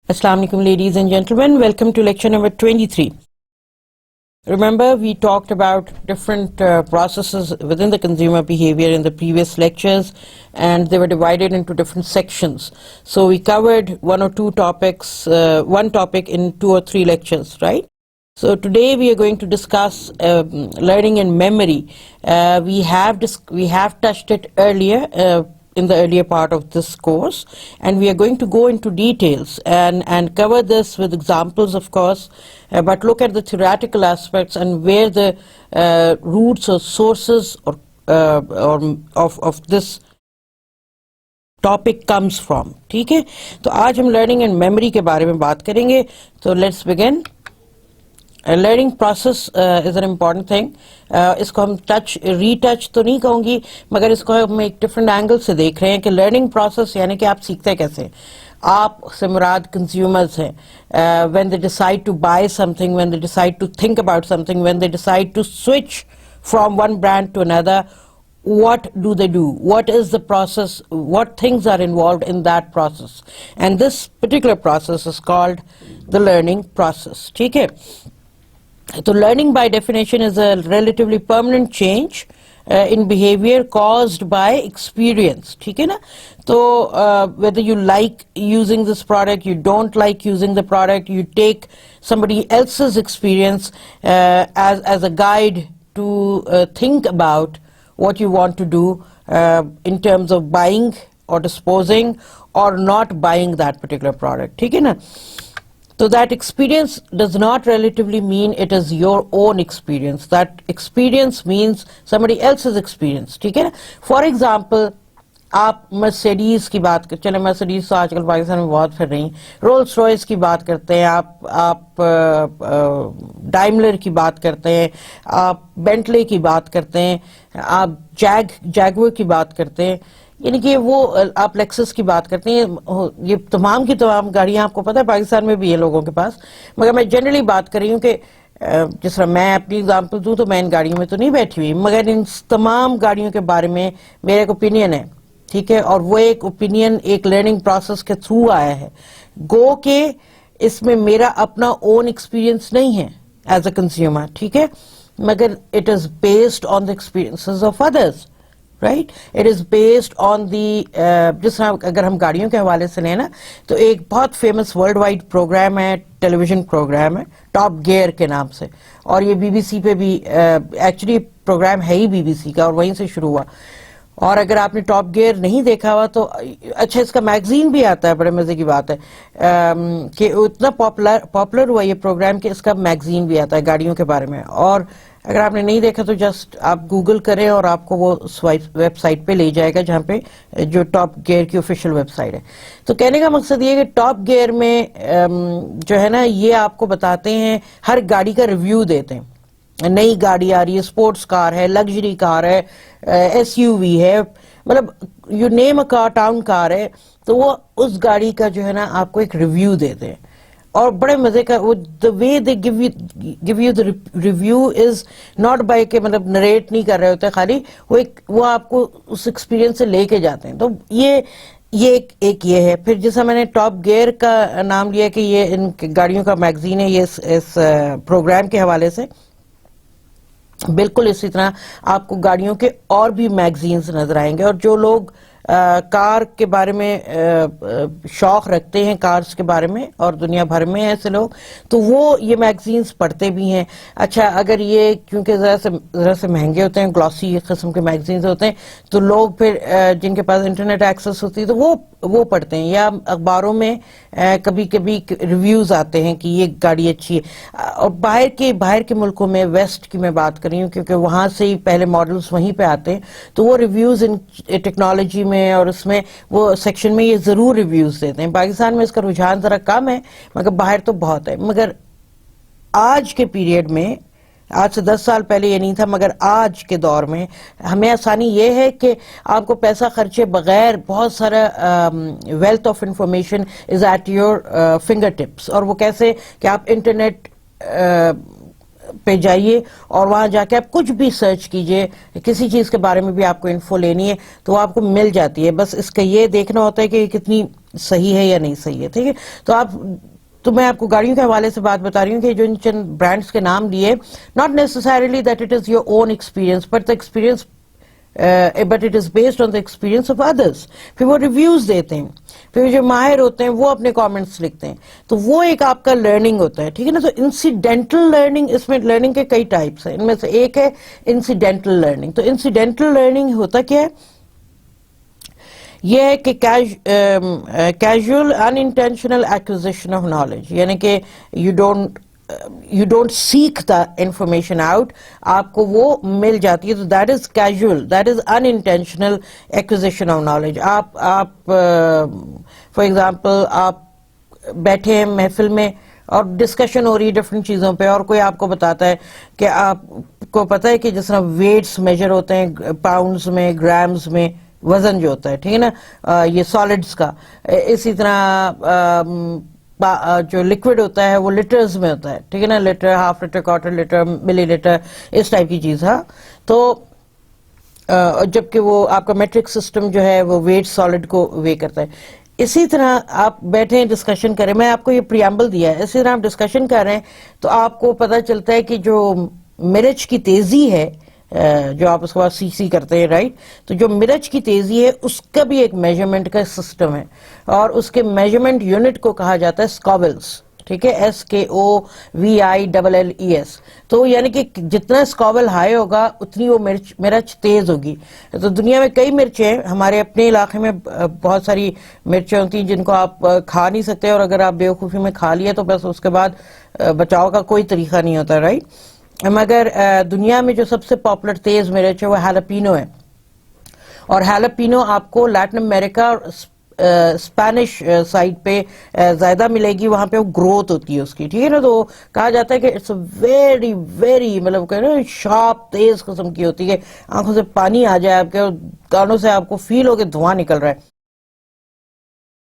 Assalamu alaikum, ladies and gentlemen. Welcome to lecture number 23. Remember, we talked about different processes within the consumer behavior in the previous lectures, and they were divided into different sections. So we covered one or two topics, one topic in 2 or 3 lectures, right? So today we are going to discuss learning and memory. We have touched it earlier in the earlier part of this course, and we are going to go into details and cover this with examples, of course, but look at the theoretical aspects and where the roots or sources or of this topic comes from. ٹھیک ہے، تو آج ہم learning and memory کے بارے میں بات کریں گے. تو let's begin. Learning process is an important thing. اس کو ہم ری ٹچ تو نہیں کہوں گی، مگر اس کو ہم ایک ڈفرینٹ اینگل سے دیکھ رہے ہیں کہ لرننگ پروسیس یعنی کہ آپ سیکھتے کیسے. آپ سے مراد کنزیومرز ہیں. When they decide to buy something, when they decide to think about something, when they decide to switch from one brand to another, what do they do, what is the process, what things are involved in that process, and this particular process is called the learning process. ٹھیک ہے، تو learning by definition is a relatively permanent change in behavior caused by experience. ٹھیک ہے نا. تو whether you like using this product, you don't like using the product, you take somebody else's experience as a guide to think about what you want to do in terms of buying or disposing or not buying that particular product. ٹھیک ہے نا. So that experience does not relatively mean it is your own experience. That experience means somebody else's experience. ٹھیک ہے نا. For example, آپ Mercedes کی بات کر، چلیں مرسیڈیز تو آج کل پاکستان میں بہت پھر رہی ہیں، رولس روائس کی بات کرتے ہیں آپ ڈائملر کی بات کرتے ہیں، آپ بینٹلے کی بات کرتے ہیں، آپ جیگور کی بات کرتے ہیں، یعنی کہ وہ آپ لیکسس کی بات کرتے ہیں. یہ تمام کی تمام گاڑیاں آپ کو پتہ ہے پاکستان میں بھی ہے لوگوں کے پاس، مگر میں جنرلی بات کر رہی ہوں کہ جس طرح میں اپنی اگزامپل دوں تو میں ان گاڑیوں میں تو نہیں بیٹھی ہوئی، مگر ان تمام گاڑیوں کے بارے میں میرا ایک اوپینین ہے. ٹھیک ہے، اور وہ ایک اوپینین ایک لرننگ پروسیس کے تھرو آیا ہے. گو کہ اس میں میرا اپنا اون ایکسپیرئنس نہیں ہے ایز اے کنزیومر. ٹھیک ہے، مگر it is based on the experiences of others. Right, it is based on the جس طرح اگر ہم گاڑیوں کے حوالے سے لیں نا، تو ایک بہت فیمس ورلڈ وائڈ پروگرام ہے، ٹیلی ویژن پروگرام ہے ٹاپ گیئر کے نام سے، اور یہ بی بی سی پہ بھی ایکچولی پروگرام ہے ہی بی بی سی کا، اور وہیں سے شروع ہوا. اور اگر آپ نے ٹاپ گیئر نہیں دیکھا ہوا تو اچھا، اس کا میگزین بھی آتا ہے، بڑے مزے کی بات ہے کہ اتنا پاپولر ہوا یہ پروگرام کہ اس کا میگزین بھی آتا ہے گاڑیوں کے بارے میں. اور اگر آپ نے نہیں دیکھا تو جسٹ آپ گوگل کریں اور آپ کو وہ ویب سائٹ پہ لے جائے گا جہاں پہ جو ٹاپ گیئر کی آفیشیل ویب سائٹ ہے. تو کہنے کا مقصد یہ ہے کہ ٹاپ گیئر میں جو ہے نا، یہ آپ کو بتاتے ہیں، ہر گاڑی کا ریویو دیتے ہیں. نئی گاڑی آ رہی ہے، اسپورٹس کار ہے، لگژری کار ہے، ایس یو وی ہے، مطلب you name a car, town کار ہے، تو وہ اس گاڑی کا جو ہے نا آپ کو ایک ریویو دیتے ہیں. اور بڑے مزے کا وہ the way they give you the review is not by کہ مطلب نریٹ نہیں کر رہے ہوتے خالی، وہ آپ کو اس ایکسپیرینس سے لے کے جاتے ہیں. تو یہ ایک یہ ہے. پھر جیسا میں نے ٹاپ گیئر کا نام لیا کہ یہ ان گاڑیوں کا میگزین ہے، یہ اس پروگرام کے حوالے سے. بالکل اسی طرح آپ کو گاڑیوں کے اور بھی میگزینز نظر آئیں گے، اور جو لوگ کار کے بارے میں شوق رکھتے ہیں، کارز کے بارے میں، اور دنیا بھر میں ایسے لوگ، تو وہ یہ میگزینز پڑھتے بھی ہیں. اچھا، اگر یہ کیونکہ ذرا سے مہنگے ہوتے ہیں، گلوسی قسم کے میگزینز ہوتے ہیں، تو لوگ پھر جن کے پاس انٹرنیٹ ایکسس ہوتی ہے تو وہ پڑھتے ہیں، یا اخباروں میں کبھی کبھی ریویوز آتے ہیں کہ یہ گاڑی اچھی ہے. اور باہر کے ملکوں میں، ویسٹ کی میں بات کر رہی ہوں کیونکہ وہاں سے ہی پہلے ماڈلز وہیں پہ آتے ہیں، تو وہ ریویوز ان ٹیکنالوجی میں اور اس میں وہ سیکشن میں یہ ضرور ریویوز دیتے ہیں. پاکستان میں اس کا رجحان ذرا کم ہے، مگر باہر تو بہت ہے. مگر آج کے پیریڈ میں، آج سے 10 سال پہلے یہ نہیں تھا، مگر آج کے دور میں ہمیں آسانی یہ ہے کہ آپ کو پیسہ خرچے بغیر بہت سارا wealth of information is at your fingertips. اور وہ کیسے کہ آپ انٹرنیٹ پہ جائیے اور وہاں جا کے آپ کچھ بھی سرچ کیجئے, کسی چیز کے بارے میں بھی آپ کو انفو لینی ہے تو وہ آپ کو مل جاتی ہے, بس اس کا یہ دیکھنا ہوتا ہے کہ یہ کتنی صحیح ہے یا نہیں صحیح ہے, ٹھیک ہے. تو میں آپ کو گاڑیوں کے حوالے سے بات بتا رہی ہوں کہ جو ان چند برانڈس کے نام لیے, not necessarily that it is your own experience, but the experience but it is based on the experience of others. پھر وہ ریویوز دیتے ہیں, پھر جو ماہر ہوتے ہیں وہ اپنے کامنٹس لکھتے ہیں, تو وہ ایک آپ کا لرننگ ہوتا ہے, ٹھیک ہے نا. تو انسیڈنٹل لرننگ, اس میں لرننگ کے کئی ٹائپس ہیں, ان میں سے ایک ہے انسیڈنٹل لرننگ. تو انسیڈنٹل لرننگ ہوتا کیا ہے, یہ ہے کہ casual unintentional acquisition of knowledge, یعنی کہ you don't seek the information out, آپ کو وہ مل جاتی ہے. تو that is casual, that is unintentional acquisition of knowledge. آپ فار ایگزامپل آپ بیٹھے ہیں محفل میں اور ڈسکشن ہو رہی ہے ڈفرینٹ چیزوں پہ, اور کوئی آپ کو بتاتا ہے کہ آپ کو پتہ ہے کہ جس طرح ویٹس میجر ہوتے ہیں پاؤنڈز میں, گرامز میں, وزن جو ہوتا ہے, ٹھیک ہے نا, یہ سالڈز کا, اسی طرح جو لکوڈ ہوتا ہے وہ لیٹرز میں ہوتا ہے, ٹھیک ہے نا, litre, half litre, quarter litre, millilitre, اس ٹائپ کی چیز. ہاں, تو جبکہ وہ آپ کا میٹرک سسٹم جو ہے وہ ویٹ سالڈ کو وے کرتا ہے. اسی طرح آپ بیٹھے ہیں ڈسکشن کریں, میں آپ کو یہ پریامبل دیا ہے, اسی طرح آپ ڈسکشن کر رہے ہیں تو آپ کو پتہ چلتا ہے کہ جو مرچ کی تیزی ہے, جو آپ اس کے بعد سی کرتے ہیں, رائٹ, تو جو مرچ کی تیزی ہے اس کا بھی ایک میجرمنٹ کا سسٹم ہے, اور اس کے میجرمنٹ یونٹ کو کہا جاتا ہے اسکوبلز, ٹھیک ہے, SKOVILLES. تو یعنی کہ جتنا اسکوبل ہائی ہوگا اتنی وہ مرچ تیز ہوگی. تو دنیا میں کئی مرچیں ہیں, ہمارے اپنے علاقے میں بہت ساری مرچیں ہوتی ہیں جن کو آپ کھا نہیں سکتے, اور اگر آپ بیوقوفی میں کھا لیا تو بس اس کے بعد بچاؤ کا کوئی طریقہ نہیں ہوتا, رائٹ. مگر دنیا میں جو سب سے پاپولر تیز مرچ ہے وہ ہیلاپینو ہے, اور ہیلاپینو آپ کو لیٹن امریکہ اور اسپینش سائڈ پہ زیادہ ملے گی, وہاں پہ وہ گروتھ ہوتی ہے اس کی, ٹھیک ہے نا. تو کہا جاتا ہے کہ اٹس ویری ویری مطلب کہ شارپ, تیز قسم کی ہوتی ہے, آنکھوں سے پانی آ جائے آپ کے, اور کانوں سے آپ کو فیل ہو کہ دھواں نکل رہا ہے.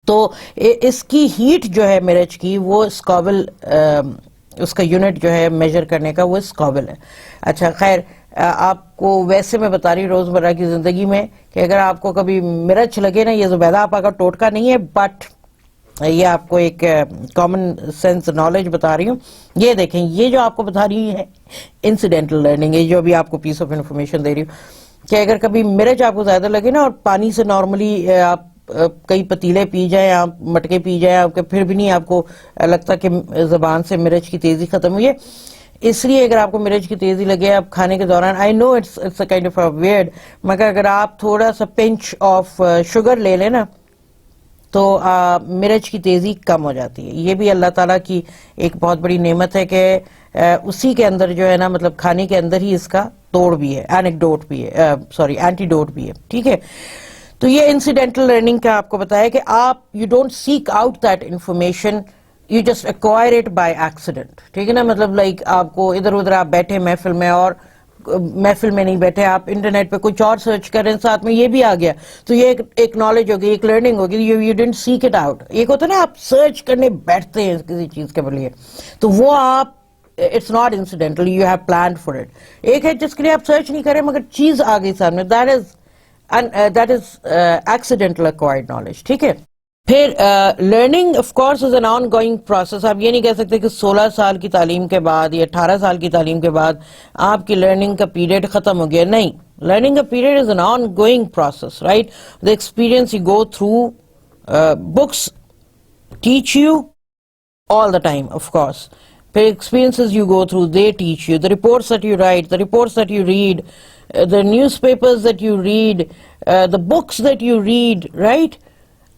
تو اس کی ہیٹ جو ہے مرچ کی, وہ اسکوبل, اس کا یونٹ جو ہے میجر کرنے کا وہ اسکوبل ہے. اچھا خیر, آپ کو ویسے میں بتا رہی روزمرہ کی زندگی میں کہ اگر آپ کو کبھی مرچ لگے نا, یہ زبیدہ آپا کا ٹوٹکا نہیں ہے, بٹ یہ آپ کو ایک کامن سینس نالج بتا رہی ہوں. یہ دیکھیں, یہ جو آپ کو بتا رہی ہے انسیڈنٹل لرننگ ہے, جو بھی آپ کو پیس آف انفارمیشن دے رہی ہوں, کہ اگر کبھی مرچ آپ کو زیادہ لگے نا, اور پانی سے نارملی آپ کئی پتیلے پی جائیں, آپ مٹکے پی جائیں, آپ کے پھر بھی نہیں آپ کو لگتا کہ زبان سے مرچ کی تیزی ختم ہوئی ہے, اس لیے اگر آپ کو مرچ کی تیزی لگے آپ کھانے کے دوران, I know it's a kind of weird, مگر اگر آپ تھوڑا سا پنچ آف شوگر لے لیں نا تو مرچ کی تیزی کم ہو جاتی ہے. یہ بھی اللہ تعالیٰ کی ایک بہت بڑی نعمت ہے کہ اسی کے اندر جو ہے نا, مطلب کھانے کے اندر ہی اس کا توڑ بھی ہے, اینیکڈوٹ بھی ہے, اینٹی ڈوٹ بھی ہے, ٹھیک ہے. تو یہ انسیڈنٹل لرننگ کا آپ کو بتایا کہ آپ you don't seek out that information, you just acquire it by accident, ٹھیک ہے نا. مطلب لائک آپ کو ادھر ادھر آپ بیٹھے محفل میں, اور محفل میں نہیں بیٹھے, آپ انٹرنیٹ پہ کچھ اور سرچ کر رہے ہیں, ساتھ میں یہ بھی آ گیا, تو یہ ایک نالج ہوگی, ایک لرننگ ہوگی. You don't seek it out. ایک ہوتا ہے نا آپ سرچ کرنے بیٹھتے ہیں کسی چیز کے لیے, تو وہ آپ it's not incidental, you have planned for it. ایک ہے جس کے لیے آپ سرچ نہیں کریں مگر چیز آ گئی سامنے, that is accidental acquired knowledge, ٹھیک ہے. پھر learning of course is an ongoing process. آپ یہ نہیں کہہ سکتے کہ 16 سال کی تعلیم کے بعد یا 18 سال کی تعلیم کے بعد آپ کی لرننگ کا پیریڈ ختم ہو گیا. نہیں, لرننگ کا period is an ongoing process, right. The experience you go through, books teach you all the time, of course. The experiences you go through, they teach you. The reports that you write, the reports that you read, the newspapers that you read, the books that you read, right?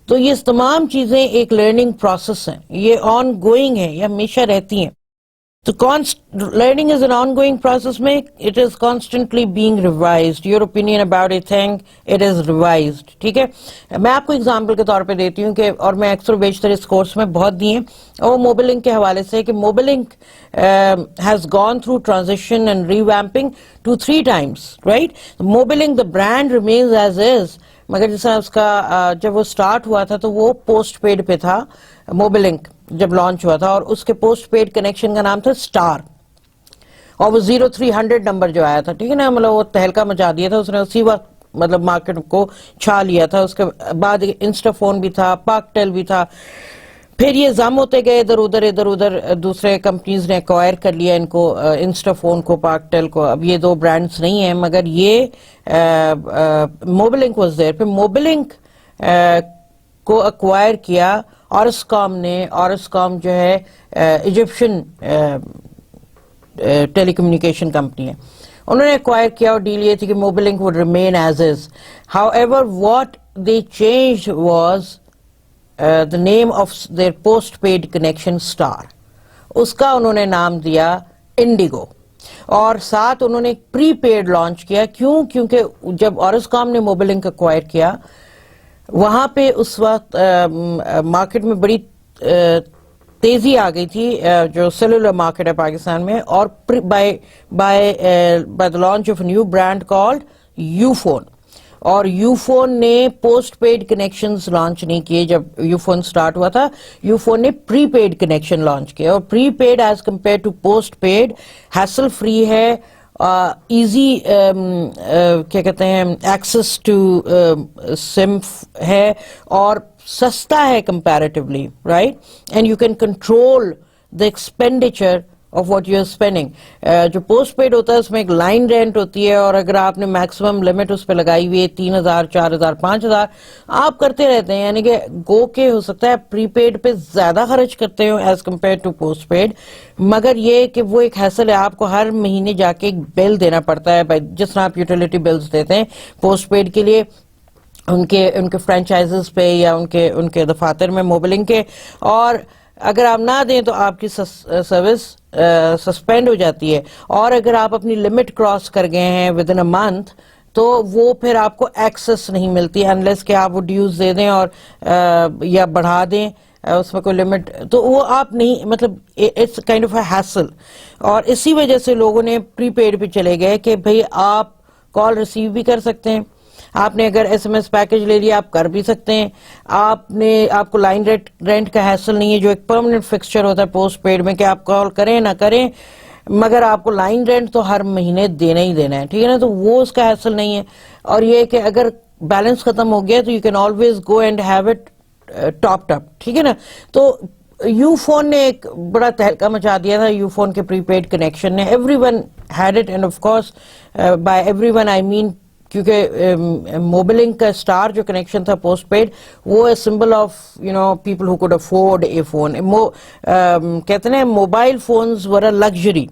تو یہ تمام چیزیں ایک learning process ہیں, یہ on going ہے, یہ ہمیشہ رہتی ہیں. تو learning is an ongoing process میں it is constantly being revised. Your opinion about a thing, it is revised, ٹھیک ہے. میں آپ کو اگزامپل کے طور پہ دیتی ہوں کہ, اور میں اکثر و بیشتر اس کورس میں بہت دی ہیں, اور وہ موبل انک کے حوالے سے کہ Mobilink has gone through transition and revamping 2-3 times, right. Mobilink the brand remains as is, مگر جس طرح اس کا جب وہ سٹارٹ ہوا تھا تو وہ پوسٹ پیڈ پہ تھا. موبل انک جب لانچ ہوا تھا, اور اس کے پوسٹ پیڈ کنیکشن کا نام تھا اسٹار, اور وہ 0300 نمبر جو آیا تھا, ٹھیک ہے نا, مطلب وہ تہلکہ مچا دیا تھا, اس نے اسی وقت مطلب مارکیٹ کو چھا لیا تھا. اس کے بعد انسٹا فون بھی تھا, پاک ٹیل بھی تھا. پھر یہ ضم ہوتے گئے ادھر ادھر دوسرے کمپنیز نے ایکوائر کر لیا ان کو, انسٹا فون کو, پاک ٹیل کو. اب یہ دو برانڈز نہیں ہیں, مگر یہ موبیلنک واز دیر. پھر موبیلنک کو ایکوائر کیا اورسکام نے. اورسکام جو ہے ایجپشن ٹیلی کمیونیکیشن کمپنی ہے, انہوں نے ایکوائر کیا, اور ڈیل یہ تھی کہ موبیلنک would remain as is. However, what they changed was the name of their post-paid connection Star. اس کا انہوں نے نام دیا انڈیگو, اور ساتھ انہوں نے ایک پری پیڈ لانچ کیا. کیوں؟ کیونکہ جب اورسکام نے موبیلنک ایکوائر کیا, وہاں پہ اس وقت مارکیٹ میں بڑی تیزی آ گئی تھی, جو سیلولر مارکیٹ ہے پاکستان میں, اور by the launch of new brand called you phone. اور یو فون نے پوسٹ پیڈ کنیکشنز لانچ نہیں کیے. جب یو فون سٹارٹ ہوا تھا, یو فون نے پری پیڈ کنیکشن لانچ کیا, اور prepaid as compare to postpaid hassle free ہے, ایزی کیا کہتے ہیں ایکسس ٹو سم ہے, اور سستا ہے comparatively, right? And you can control the expenditure of what you're spending. جو پوسٹ پیڈ ہوتا ہے اس میں ایک لائن رینٹ ہوتی ہے, اور اگر آپ نے میکسیمم لمٹ اس پہ لگائی ہوئی ہے 3000 4000 5000, آپ کرتے رہتے ہیں. یعنی کہ گو کے ہو سکتا ہے پری پیڈ پہ زیادہ خرچ کرتے ہو as compare to postpaid, مگر یہ کہ وہ ایک حیصل ہے, آپ کو ہر مہینے جا کے ایک بل دینا پڑتا ہے, جس طرح آپ یوٹیلیٹی بلز دیتے ہیں پوسٹ پیڈ کے لیے ان کے فرینچائزز پہ یا ان کے دفاتر میں موبیلنگ کے. اور اگر آپ نہ دیں تو آپ کی سروس سسپینڈ ہو جاتی ہے, اور اگر آپ اپنی لمٹ کراس کر گئے ہیں ود ان اے منتھ تو وہ پھر آپ کو ایکسس نہیں ملتی, انلیس کہ آپ وہ ڈیوز دے دیں اور یا بڑھا دیں اس میں کوئی لمٹ, تو وہ آپ نہیں, مطلب it's kind of a hassle. اور اسی وجہ سے لوگوں نے پری پیڈ پہ چلے گئے کہ بھئی آپ کال ریسیو بھی کر سکتے ہیں, آپ نے اگر ایس ایم ایس پیکج لے لیا آپ کر بھی سکتے ہیں, آپ کو لائن رینٹ کا حاصل نہیں ہے جو ایک پرماننٹ فکسچر ہوتا ہے پوسٹ پیڈ میں, کہ آپ کال کریں نہ کریں مگر آپ کو لائن رینٹ تو ہر مہینے دینا ہی دینا ہے, ٹھیک ہے نا, تو وہ اس کا حاصل نہیں ہے. اور یہ کہ اگر بیلنس ختم ہو گیا تو you can always go and have it topped up, ٹھیک ہے نا. تو یو فون نے ایک بڑا تہلکہ مچا دیا تھا, یو فون کے پری پیڈ کنیکشن نے. Everyone had it, and of course by everyone I mean کیونکہ موبیلنک کا اسٹار جو کنیکشن تھا پوسٹ پیڈ, وہ a symbol of people who could afford a phone. کہتے ہیں mobile phones were a luxury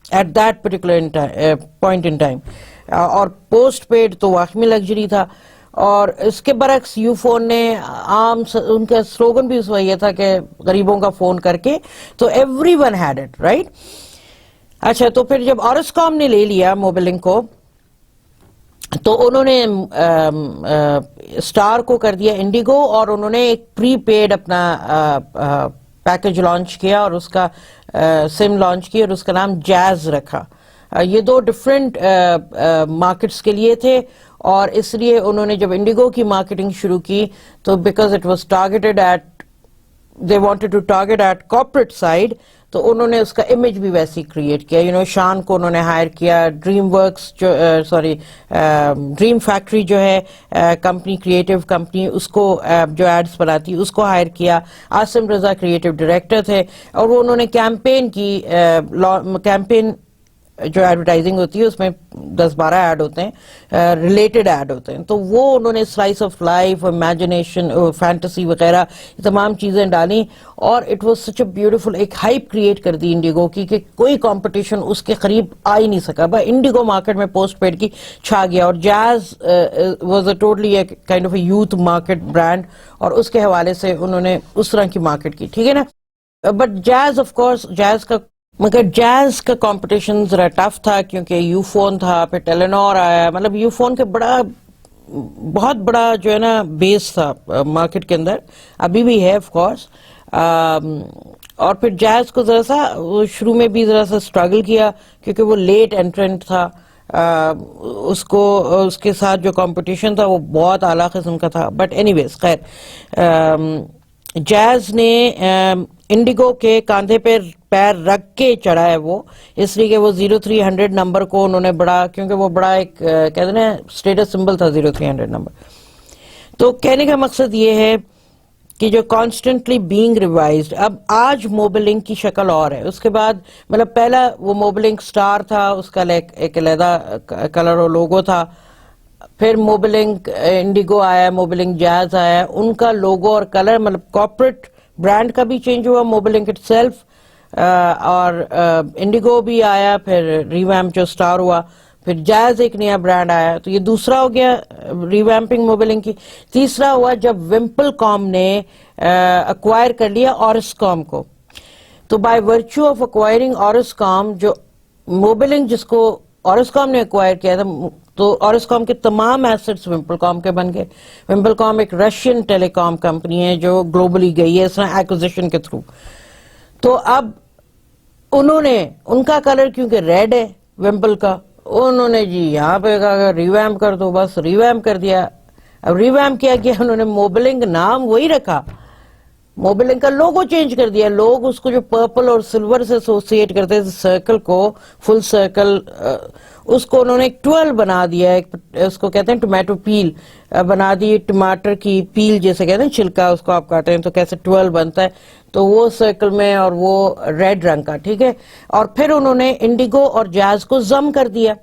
at that particular point in time, اور postpaid تو واقعی لگژری تھا. اور اس کے برعکس یو فون نے ان کا سلوگن بھی اس وجہ تھا کہ غریبوں کا فون کر کے, تو everyone had it, right. اچھا, تو پھر جب اورسکام نے لے لیا موبیلنک کو تو انہوں نے اسٹار کو کر دیا انڈیگو, اور انہوں نے ایک پری پیڈ اپنا پیکج لانچ کیا, اور اس کا سم لانچ کی, اور اس کا نام جیز رکھا. یہ دو ڈفرینٹ مارکیٹس کے لیے تھے, اور اس لیے انہوں نے جب انڈیگو کی مارکیٹنگ شروع کی تو because it was targeted at, they wanted to target at corporate side, تو انہوں نے اس کا امیج بھی ویسی کریٹ کیا. شان کو انہوں نے ہائر کیا, ڈریم ورکس ڈریم فیکٹری جو ہے کمپنی, کریٹو کمپنی, اس کو جو ایڈز بناتی اس کو ہائر کیا. عاصم رضا کریٹو ڈائریکٹر تھے, اور وہ انہوں نے کیمپین کی, کیمپین جو ایڈورٹائزنگ ہوتی ہے اس میں 10-12 ایڈ ہوتے ہیں, ریلیٹڈ ایڈ ہوتے ہیں, تو وہ انہوں نے slice of life, imagination, fantasy وغیرہ تمام چیزیں ڈالیں, اور it was such a beautiful, ایک ہائپ کریٹ کر دی انڈیگو کی کہ کوئی کمپٹیشن اس کے قریب آ ہی نہیں سکا. بس انڈیگو مارکیٹ میں پوسٹ پیڈ کی چھا گیا, اور Jazz was a totally a kind of a youth market brand, اور اس کے حوالے سے انہوں نے اس طرح کی مارکیٹ کی, ٹھیک ہے نا. بٹ جیز آف کورس مگر جیز کا کمپٹیشن ذرا ٹف تھا, کیونکہ یو فون تھا, پھر ٹیلینور آیا, مطلب یو فون کے بہت بڑا جو ہے نا بیس تھا مارکیٹ کے اندر, ابھی بھی ہے آف کورس. اور پھر جیز کو ذرا سا شروع میں بھی ذرا سا اسٹرگل کیا, کیونکہ وہ لیٹ انٹرنٹ تھا, اس کے ساتھ جو کمپٹیشن تھا وہ بہت اعلیٰ قسم کا تھا. بٹ اینی ویز خیر, جیز نے انڈیگو کے کاندھے پہ پیر رکھ کے چڑھا ہے وہ، اس لیے کہ وہ 0300 نمبر کو انہوں نے بڑا، کیونکہ وہ بڑا ایک کہتے ہیں نا اسٹیٹس سمبل تھا 0300 نمبر. تو کہنے کا مقصد یہ ہے کہ جو کانسٹنٹلی بینگ ریوائزڈ، اب آج موبلنگ کی شکل اور ہے. اس کے بعد مطلب پہلا وہ موبلنگ سٹار تھا، اس کا ایک علیحدہ کلر اور لوگو تھا. پھر موبلنگ انڈیگو آیا، موبلنگ جاز آیا، ان کا لوگو اور کلر مطلب کارپوریٹ برانڈ کا بھی چینج ہوا، موبلنگ اٹ سیلف، اور انڈیگو بھی آیا، پھر ریویمپ جو سٹار ہوا، پھر جاز ایک نیا برانڈ آیا. تو یہ دوسرا ہو گیا ریویمپنگ موبلنگ کی. تیسرا ہوا جب ومپل کام نے ایکوائر کر لیا اورسکام کو. تو بائی ورچو آف ایکوائرنگ اورسکام، جو موبلنگ جس کو اورسکام نے ایکوائر کیا تھا، تو اورسکام کے تمام ایسٹس ومپل کام کے بن گئے. ومپل کام ایک رشین ٹیلی کام کمپنی ہے جو گلوبلی گئی ہے اس طرح ایکوزیشن کے تھرو. تو اب انہوں نے ان کا کلر کیونکہ ریڈ ہے ومپل کا، انہوں نے جی یہاں پہ کہا ریویمپ کر دو، بس ریویمپ کر دیا. اب ریویمپ کیا کیا انہوں نے، موبلنگ نام وہی رکھا، موبلنگ کا لوگو چینج کر دیا. لوگ اس کو جو پرپل اور سلور سے ایسوسیٹ کرتے تھے سرکل کو، فل سرکل، اس کو انہوں نے ایک 12 بنا دیا. اس کو کہتے ہیں ٹومیٹو پیل بنا دی، ٹماٹر کی پیل جیسے کہتے ہیں چھلکا، اس کو آپ کاٹیں تو کیسے 12 بنتا ہے، تو وہ سرکل میں، اور وہ ریڈ رنگ کا. ٹھیک ہے. اور پھر انہوں نے انڈیگو اور جاز کو ضم کر دیا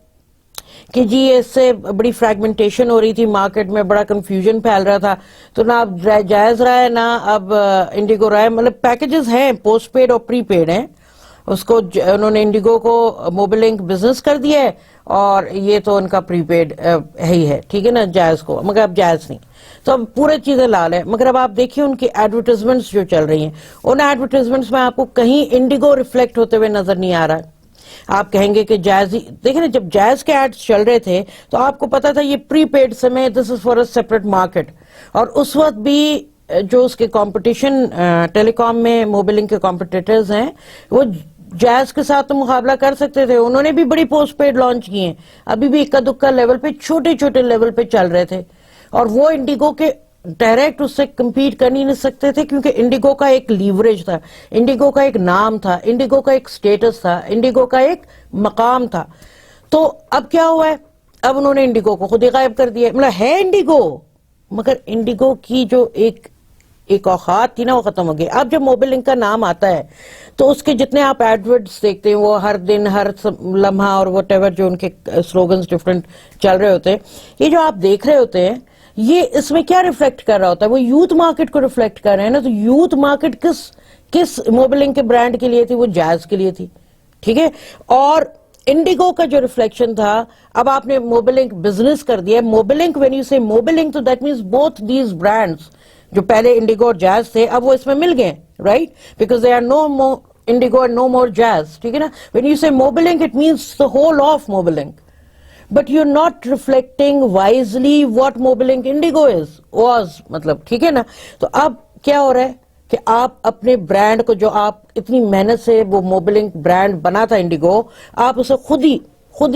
کہ جی اس سے بڑی فریگمنٹیشن ہو رہی تھی مارکیٹ میں، بڑا کنفیوژن پھیل رہا تھا، تو نہ اب جائز رہا ہے نہ اب انڈیگو رہا ہے. مطلب پیکیجز ہیں پوسٹ پیڈ اور پری پیڈ ہیں. اس کو انہوں نے انڈیگو کو موبلنگ بزنس کر دیا ہے، اور یہ تو ان کا پری پیڈ ہی ہے. ٹھیک ہے نا، جائز کو، مگر اب جائز نہیں. تو اب پورے چیزیں لال ہے. مگر اب آپ دیکھیے ان کی ایڈورٹیزمنٹس جو چل رہی ہیں، ان ایڈورٹیزمنٹس میں آپ کو کہیں انڈیگو ریفلیکٹ ہوتے ہوئے نظر نہیں آ رہا ہے. آپ کہیں گے کہ جائز ہی دیکھیں نا، جب جائز کے ایڈز چل رہے تھے تو آپ کو پتا تھا یہ پری پیڈ سمے، this is for a separate market. اور اس وقت بھی جو اس کے کمپٹیشن ٹیلی کام میں موبلنگ کے کمپٹیٹرز ہیں، وہ جائز کے ساتھ تو مقابلہ کر سکتے تھے. انہوں نے بھی بڑی پوسٹ پیڈ لانچ کی ہیں، ابھی بھی اکا دکا لیول پہ، چھوٹے چھوٹے لیول پہ چل رہے تھے. اور وہ انڈیگو کے ڈائریکٹ اس سے کمپیٹ کر نہیں سکتے تھے، کیونکہ انڈیگو کا ایک لیوریج تھا، انڈیگو کا ایک نام تھا، انڈیگو کا ایک سٹیٹس تھا، انڈیگو کا ایک مقام تھا. تو اب کیا ہوا ہے، اب انہوں نے انڈیگو کو خود ہی غائب کر دیا. مطلب ہے انڈیگو، مگر انڈیگو کی جو ایک اوقات تھی نا، وہ ختم ہو گئی. اب جب موبلنگ کا نام آتا ہے تو اس کے جتنے آپ ایڈورٹس دیکھتے ہیں، وہ ہر دن، ہر لمحہ، اور وٹ ایور جو ان کے سلوگنز ڈفرنٹ چل رہے ہوتے ہیں، یہ جو آپ دیکھ رہے ہوتے ہیں، یہ اس میں کیا ریفلیکٹ کر رہا ہوتا ہے؟ وہ یوتھ مارکیٹ کو ریفلیکٹ کر رہے ہیں نا. تو یوتھ مارکیٹ کس موبلنگ کے برانڈ کے لیے تھی؟ وہ جائز کے لیے تھی. ٹھیک ہے. اور انڈیگو کا جو ریفلیکشن تھا، اب آپ نے موبلنگ بزنس کر دیا. Mobilink, when you say Mobilink, تو that means both these brands جو پہلے انڈیگو اور جائز تھے، اب وہ اس میں مل گئے، right? Because they are no more Indigo and no more Jazz. ٹھیک ہے نا. When you say Mobilink, it means the whole of Mobilink. But you're not reflecting wisely what mobiling Indigo was مطلب. ٹھیک ہے نا. تو اب کیا ہو رہا ہے کہ آپ اپنے برانڈ کو، جو آپ اتنی محنت سے وہ موبلنگ برانڈ بنا تھا انڈیگو، آپ اسے خود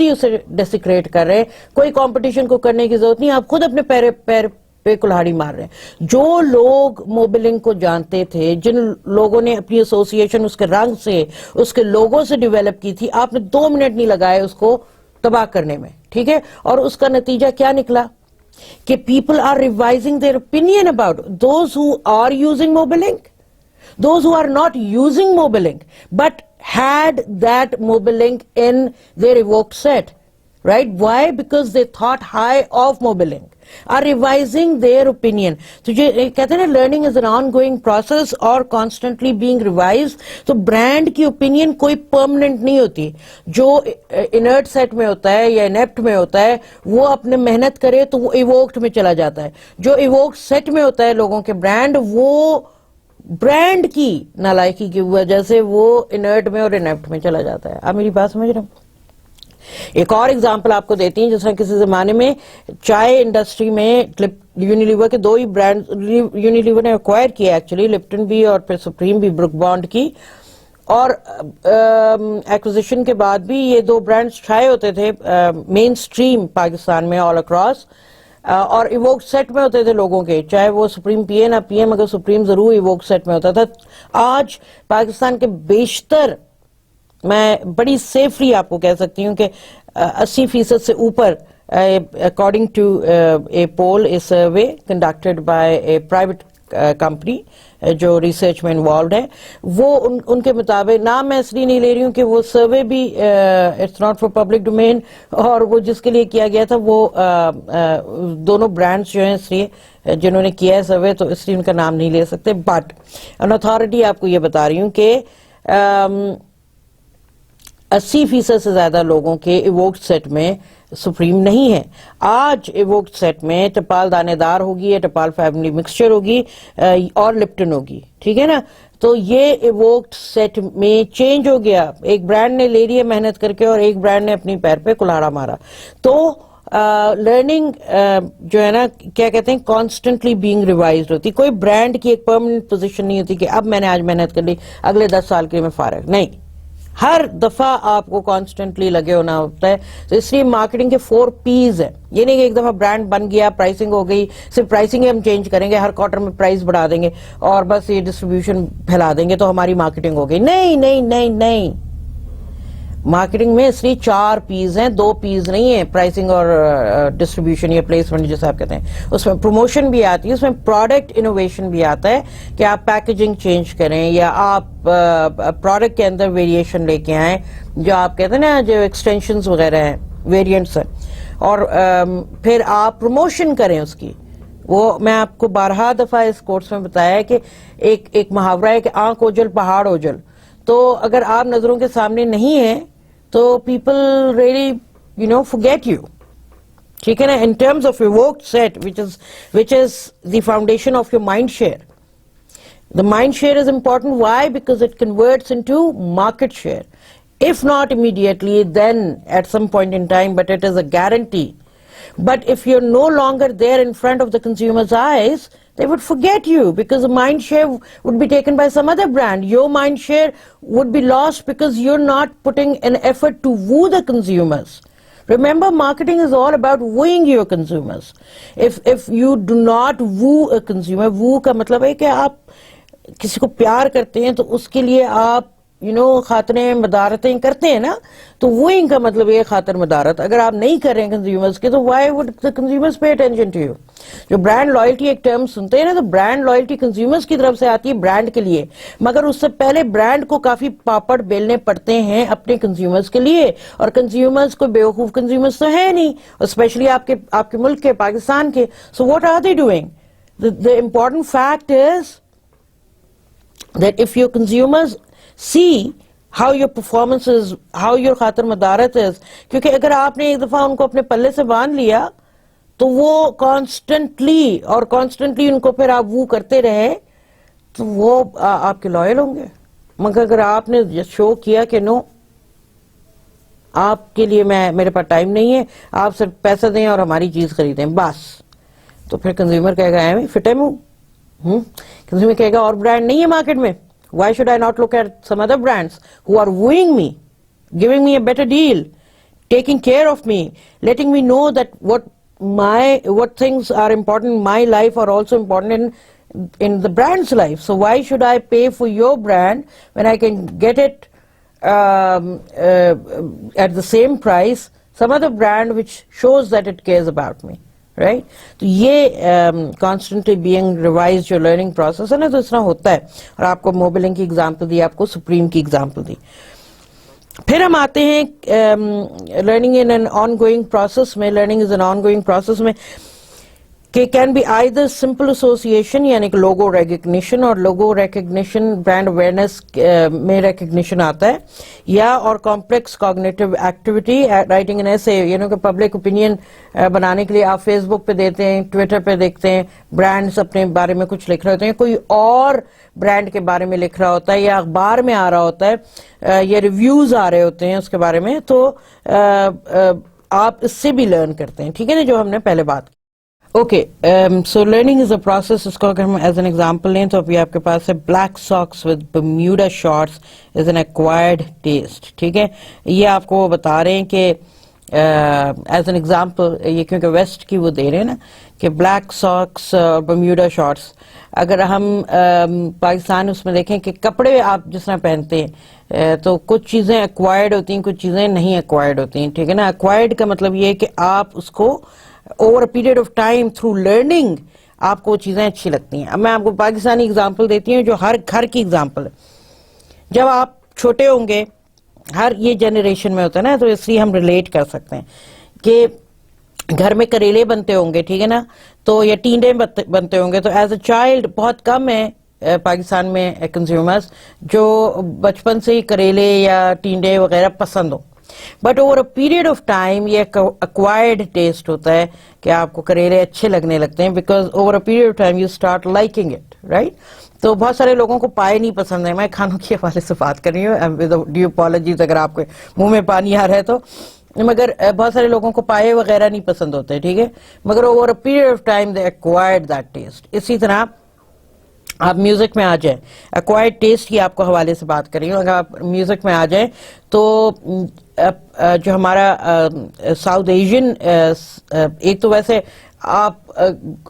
ہی اسے ڈیسیکریٹ کر رہے ہیں. کوئی کمپٹیشن کو کرنے کی ضرورت نہیں، آپ خود اپنے پیر پہ کلہاڑی مار رہے ہیں. جو لوگ موبلنگ کو جانتے تھے، جن لوگوں نے اپنی ایسوسیشن اس کے رنگ سے، اس کے لوگو سے ڈیولپ کی تھی، آپ نے 2 منٹ نہیں لگائے اس کو تباہ کرنے میں. ٹھیک ہے. اور اس کا نتیجہ کیا نکلا کہ people are revising their opinion about those who are using mobiling, those who are not using mobilink but had that mobilink in their evoked set, right? Why? Because they thought high of mobilink, are revising their opinion. تو جو کہتے ہیں نا learning is an ongoing process اور constantly being revised. تو brand کی opinion کوئی permanent نہیں ہوتی. جو inert set میں ہوتا ہے یا inept میں ہوتا ہے وہ اپنے محنت کرے تو وہ evoked میں چلا جاتا ہے. جو evoked set میں ہوتا ہے لوگوں کے برانڈ, وہ برانڈ کی نالائکی کی وجہ سے وہ انرٹ میں اور انیپٹ میں چلا جاتا ہے. آپ میری بات سمجھ رہے ہیں؟ ایک اور اگزامپل آپ کو دیتی ہیں. جس طرح کسی زمانے میں چائے انڈسٹری میں یونیلیور کے 2 ہی برانڈ یونیلیور نے ایکوائر کیا ایکچولی, لپٹن بھی اور پھر سپریم بھی, بروک بانڈ کی, اور ایکوزیشن کے بعد بھی یہ 2 برانڈز چھائے ہوتے تھے مین سٹریم پاکستان میں آل اکراس. اور ایووک سیٹ میں ہوتے تھے لوگوں کے, چاہے وہ سپریم پی اے نہ پی اے, مگر سپریم ضرور ایووک سیٹ میں ہوتا تھا. آج پاکستان کے بیشتر, میں بڑی سیفلی آپ کو کہہ سکتی ہوں کہ 80% سے اوپر, according to a poll, a survey conducted by a private company جو ریسرچ میں انوالوڈ ہے, وہ ان کے مطابق, نام میں اس لیے نہیں لے رہی ہوں کہ وہ سروے بھی it's not for public domain, اور وہ جس کے لیے کیا گیا تھا وہ دونوں برانڈز جو ہیں اس لیے جنہوں نے کیا ہے سروے, تو اس لیے ان کا نام نہیں لے سکتے, بٹ ان اتھارٹی آپ کو یہ بتا رہی ہوں کہ 80% سے زیادہ لوگوں کے ایووکڈ سیٹ میں سپریم نہیں ہے. آج ایووکڈ سیٹ میں ٹپال دانے دار ہوگی یا ٹپال فیملی مکسچر ہوگی اور لپٹن ہوگی, ٹھیک ہے نا. تو یہ ایووکڈ سیٹ میں چینج ہو گیا, ایک برانڈ نے لے لیا محنت کر کے اور ایک برانڈ نے اپنی پیر پہ کلہاڑا مارا. تو لرننگ جو ہے نا, کیا کہتے ہیں, کانسٹنٹلی بینگ ریوائزڈ ہوتی. کوئی برانڈ کی ایک پرماننٹ پوزیشن نہیں ہوتی کہ اب میں نے آج محنت کر لی, اگلے 10 سال کے لیے میں فارغ نہیں. ہر دفعہ آپ کو کانسٹنٹلی لگے ہونا ہوتا ہے. تو اس لیے مارکیٹنگ کے 4 P's ہیں. یہ نہیں کہ ایک دفعہ برانڈ بن گیا, پرائسنگ ہو گئی, صرف پرائسنگ ہی ہم چینج کریں گے, ہر کوارٹر میں پرائس بڑھا دیں گے اور بس یہ ڈسٹریبیوشن پھیلا دیں گے تو ہماری مارکیٹنگ ہو گئی. نہیں نہیں نہیں نہیں, مارکیٹنگ میں اس لیے 4 P's ہیں, 2 P's نہیں ہیں, پرائسنگ اور ڈسٹریبیوشن یا پلیسمنٹ جیسے آپ کہتے ہیں. اس میں پروموشن بھی آتی ہے, اس میں پروڈکٹ انوویشن بھی آتا ہے کہ آپ پیکیجنگ چینج کریں یا آپ پروڈکٹ کے اندر ویریشن لے کے آئیں, جو آپ کہتے ہیں نا جو ایکسٹینشنز وغیرہ ہیں, ویریئنٹس ہیں, اور پھر آپ پروموشن کریں اس کی. وہ میں آپ کو بارہا دفعہ اس کورس میں بتایا ہے کہ ایک محاورہ ہے کہ آنکھ اوجل پہاڑ اوجل. تو اگر آپ نظروں کے سامنے نہیں ہیں تو پیپل ریئلی forget you. ٹھیک ہے نا. In terms of evoked set which is the foundation of your mind share. The mind share is important. Why? Because it converts into market share. If not immediately, then at some point in time, but it is a guarantee. But if you're no longer there in front of the consumer's eyes, they would forget you because the mind share would be taken by some other brand. Your mind share would be lost because you're not putting an effort to woo the consumers. Remember, marketing is all about wooing your consumers. If you do not woo a consumer, woo کا مطلب ہے کہ آپ کسی کو پیار کرتے ہیں تو اس کے لیے آپ خاطریں مدارتیں کرتے ہیں نا, تو ووئنگ کا مطلب یہ خاطر مدارت. اگر آپ نہیں کر رہے ہیں کنزیومرز کے تو why would the consumers pay attention to you? جو برانڈ لائلٹی ایک ٹرم سنتے ہیں نا, تو برانڈ لائلٹی کنزیومرز کی طرف سے آتی ہے برانڈ کے لیے, مگر اس سے پہلے برانڈ کو کافی پاپڑ بیلنے پڑتے ہیں اپنے کنزیومرز کے لیے, اور کنزیومرز کو بیوقوف کنزیومرز تو ہے نہیں, اسپیشلی آپ کے ملک کے, پاکستان کے. So what are they doing? The important fact is that if your consumers see how your performance is, how your خاطر مدارت is, کیونکہ اگر آپ نے ایک دفعہ ان کو اپنے پلے سے باندھ لیا تو وہ کانسٹنٹلی ان کو پھر آپ وہ کرتے رہے تو وہ آپ کے لائل ہوں گے. مگر اگر آپ نے شو کیا کہ نو, آپ کے لیے میرے پاس ٹائم نہیں ہے, آپ صرف پیسہ دیں اور ہماری چیز خریدیں بس, تو پھر کنزیومر کہے گا فٹے منہ. کنزیومر کہے گا اور برانڈ نہیں ہے مارکیٹ میں, why should I not look at some other brands who are wooing me, giving me a better deal, taking care of me, letting me know that what things are important in my life are also important in the brand's life. So why should I pay for your brand when I can get it at the same price some other brand which shows that it cares about me, right? تو یہ constantly being revised جو learning process ہے نا, تو اس طرح ہوتا ہے. اور آپ کو موبلنگ کی ایگزامپل دی, آپ کو سپریم کی ایگزامپل دی. پھر ہم آتے ہیں learning in an ongoing process میں. Learning is an ongoing process میں کہ can be either simple association یعنی کہ لوگو ریکگنیشن, اور لوگو ریکگنیشن برانڈ اویئرنیس میں ریکگنیشن آتا ہے, یا اور complex cognitive activity, writing an essay, یعنی کہ پبلک اوپینین بنانے کے لیے آپ فیس بک پہ دیتے ہیں, ٹویٹر پہ دیکھتے ہیں, برانڈس اپنے بارے میں کچھ لکھ رہے ہوتے ہیں, کوئی اور برانڈ کے بارے میں لکھ رہا ہوتا ہے, یا اخبار میں آ رہا ہوتا ہے, یا ریویوز آ رہے ہوتے ہیں اس کے بارے میں, تو آپ اس سے بھی لرن کرتے ہیں. ٹھیک ہے نا, جو ہم نے پہلے بات کی. Okay, so learning is a process. اس کو اگر ہم ایز این ایگزامپل لیں تو ابھی آپ کے پاس ہے black socks with Bermuda shorts is an acquired taste. ٹھیک ہے, یہ آپ کو بتا رہے ہیں کہ ایز این ایگزامپل یہ کیونکہ ویسٹ کی وہ دے رہے ہیں نا کہ بلیک ساکس اور برمیوڈا شارٹس. اگر ہم پاکستان اس میں دیکھیں کہ کپڑے آپ جس طرح پہنتے ہیں تو کچھ چیزیں ایکوائرڈ ہوتی ہیں, کچھ چیزیں نہیں ایکوائرڈ ہوتی ہیں, ٹھیک ہے نا. ایکوائرڈ کا مطلب یہ ہے کہ آپ اس کو over a period of time through learning آپ کو وہ چیزیں اچھی لگتی ہیں. اب میں آپ کو پاکستانی اگزامپل دیتی ہوں جو ہر گھر کی اگزامپل ہے. جب آپ چھوٹے ہوں گے, ہر یہ جنریشن میں ہوتا ہے نا, تو اس لیے ہم ریلیٹ کر سکتے ہیں کہ گھر میں کریلے بنتے ہوں گے, ٹھیک ہے نا, تو یا ٹینڈے بنتے ہوں گے. تو ایز اے چائلڈ بہت کم ہے پاکستان میں کنزیومرز جو بچپن سے ہی کریلے یا ٹینڈے وغیرہ پسند ہوں. But over a period of time یہ ایکوائرڈ ٹیسٹ ہوتا ہے کہ آپ کو کریلے اچھے لگنے لگتے ہیں, because over a period of time you start liking it, right. تو بہت سارے لوگوں کو پائے نہیں پسند ہے. میں کھانوں کے حوالے سے بات کر رہی ہوں, ڈیو اپالوجیز اگر آپ کے منہ میں پانی آ رہا ہے تو, مگر بہت سارے لوگوں کو پائے وغیرہ نہیں پسند ہوتے, ٹھیک ہے, مگر over a period of time they acquired that test. اسی طرح آپ میوزک میں آ جائیں, ایکوائرڈ ٹیسٹ کی آپ کو حوالے سے بات کر رہی ہوں. اگر آپ میوزک میں آ جائیں تو جو ہمارا ساؤتھ ایشین, ایک تو ویسے آپ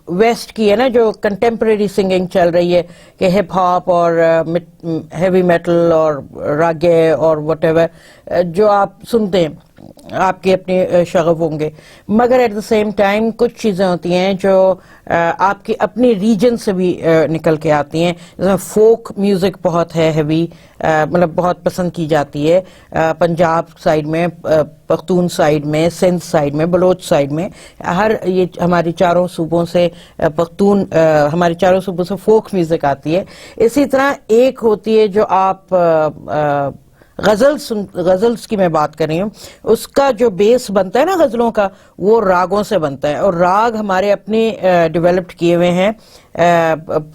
ویسٹ کی ہے نا جو کنٹمپریری سنگنگ چل رہی ہے کہ ہپ ہاپ اور ہیوی میٹل اور راگے اور وٹ ایور جو آپ سنتے ہیں آپ کے اپنے شغف ہوں گے, مگر ایٹ دا سیم ٹائم کچھ چیزیں ہوتی ہیں جو آپ کی اپنی ریجن سے بھی نکل کے آتی ہیں. جیسے فوک میوزک بہت ہے ہیوی, مطلب بہت پسند کی جاتی ہے پنجاب سائڈ میں, پختون سائڈ میں, سندھ سائڈ میں, بلوچ سائڈ میں, ہر یہ ہماری چاروں صوبوں سے پختون ہمارے چاروں صوبوں سے فوک میوزک آتی ہے. اسی طرح ایک ہوتی ہے جو آپ غزلز کی میں بات کر رہی ہوں, اس کا جو بیس بنتا ہے نا غزلوں کا, وہ راگوں سے بنتا ہے. اور راگ ہمارے اپنے ڈیولپڈ کیے ہوئے ہیں,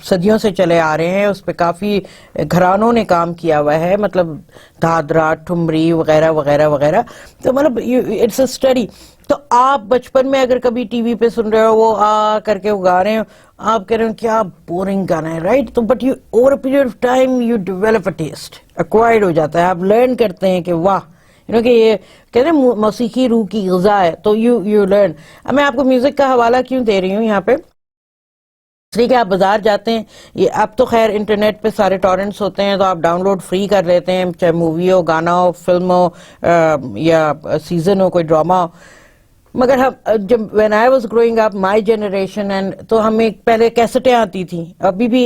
صدیوں سے چلے آ رہے ہیں, اس پہ کافی گھرانوں نے کام کیا ہوا ہے, مطلب دھادرا, ٹھمری وغیرہ وغیرہ وغیرہ. تو مطلب اٹس اے اسٹڈی. تو آپ بچپن میں اگر کبھی ٹی وی پہ سن رہے ہو, وہ آ کر کے گا رہے ہو, آپ کہہ رہے ہو کیا بورنگ گانا ہے, رائٹ. تو but you over a period of time you develop a taste, acquired ہو جاتا ہے, آپ لرن کرتے ہیں کہ واہ, کہ یہ کہتے ہیں موسیقی روح کی غذا ہے, تو یو لرن. اب میں آپ کو میوزک کا حوالہ کیوں دے رہی ہوں یہاں پہ, اس لیے کہ آپ بازار جاتے ہیں, یہ اب تو خیر انٹرنیٹ پہ سارے ٹورنٹس ہوتے ہیں, تو آپ ڈاؤن لوڈ فری کر لیتے ہیں, چاہے مووی ہو, گانا ہو, فلم ہو, یا سیزن ہو, کوئی ڈراما ہو. مگر ہم جب when I was growing up my generation and, تو ہمیں پہلے کیسٹیں آتی تھیں. ابھی بھی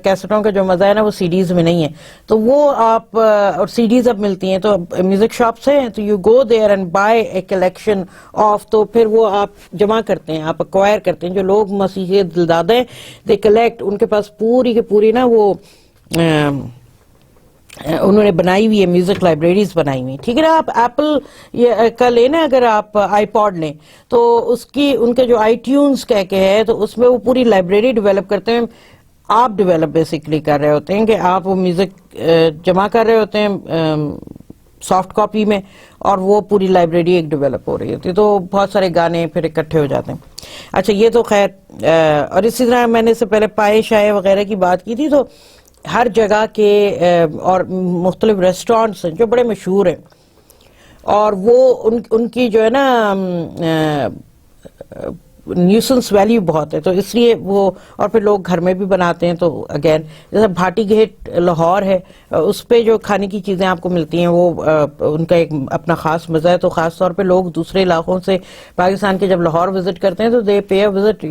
کیسٹوں کا جو مزہ ہے نا وہ سی ڈیز میں نہیں ہے. تو وہ آپ, اور سی ڈیز اب ملتی ہیں تو میوزک شاپس ہیں, تو you go there and by a collection of, تو پھر وہ آپ جمع کرتے ہیں, آپ ایکوائر کرتے ہیں. جو لوگ موسیقی دلدادہ ہیں دے کلیکٹ, ان کے پاس پوری کی پوری نا وہ انہوں نے بنائی ہوئی ہے, میوزک لائبریریز بنائی ہوئی, ٹھیک ہے نا. آپ ایپل کا لیں نا, اگر آپ آئی پوڈ لیں تو اس کی ان کے جو آئی ٹیونز کہہ کے ہے, تو اس میں وہ پوری لائبریری ڈیولپ کرتے ہیں. آپ ڈیولپ بیسکلی کر رہے ہوتے ہیں کہ آپ وہ میوزک جمع کر رہے ہوتے ہیں سافٹ کاپی میں, اور وہ پوری لائبریری ایک ڈیولپ ہو رہی ہوتی ہے, تو بہت سارے گانے پھر اکٹھے ہو جاتے ہیں. اچھا یہ تو خیر, اور اسی طرح میں نے اس سے پہلے پائے شائے وغیرہ کی بات کی تھی, تو ہر جگہ کے اور مختلف ریسٹورینٹس ہیں جو بڑے مشہور ہیں, اور وہ ان کی جو ہے نا نیوسنس ویلیو بہت ہے, تو اس لیے وہ, اور پھر لوگ گھر میں بھی بناتے ہیں. تو اگین جیسے بھاٹی گیٹ لاہور ہے, اس پہ جو کھانے کی چیزیں آپ کو ملتی ہیں وہ ان کا ایک اپنا خاص مزہ ہے. تو خاص طور پہ لوگ دوسرے علاقوں سے پاکستان کے جب لاہور وزٹ کرتے ہیں تو they pay a visit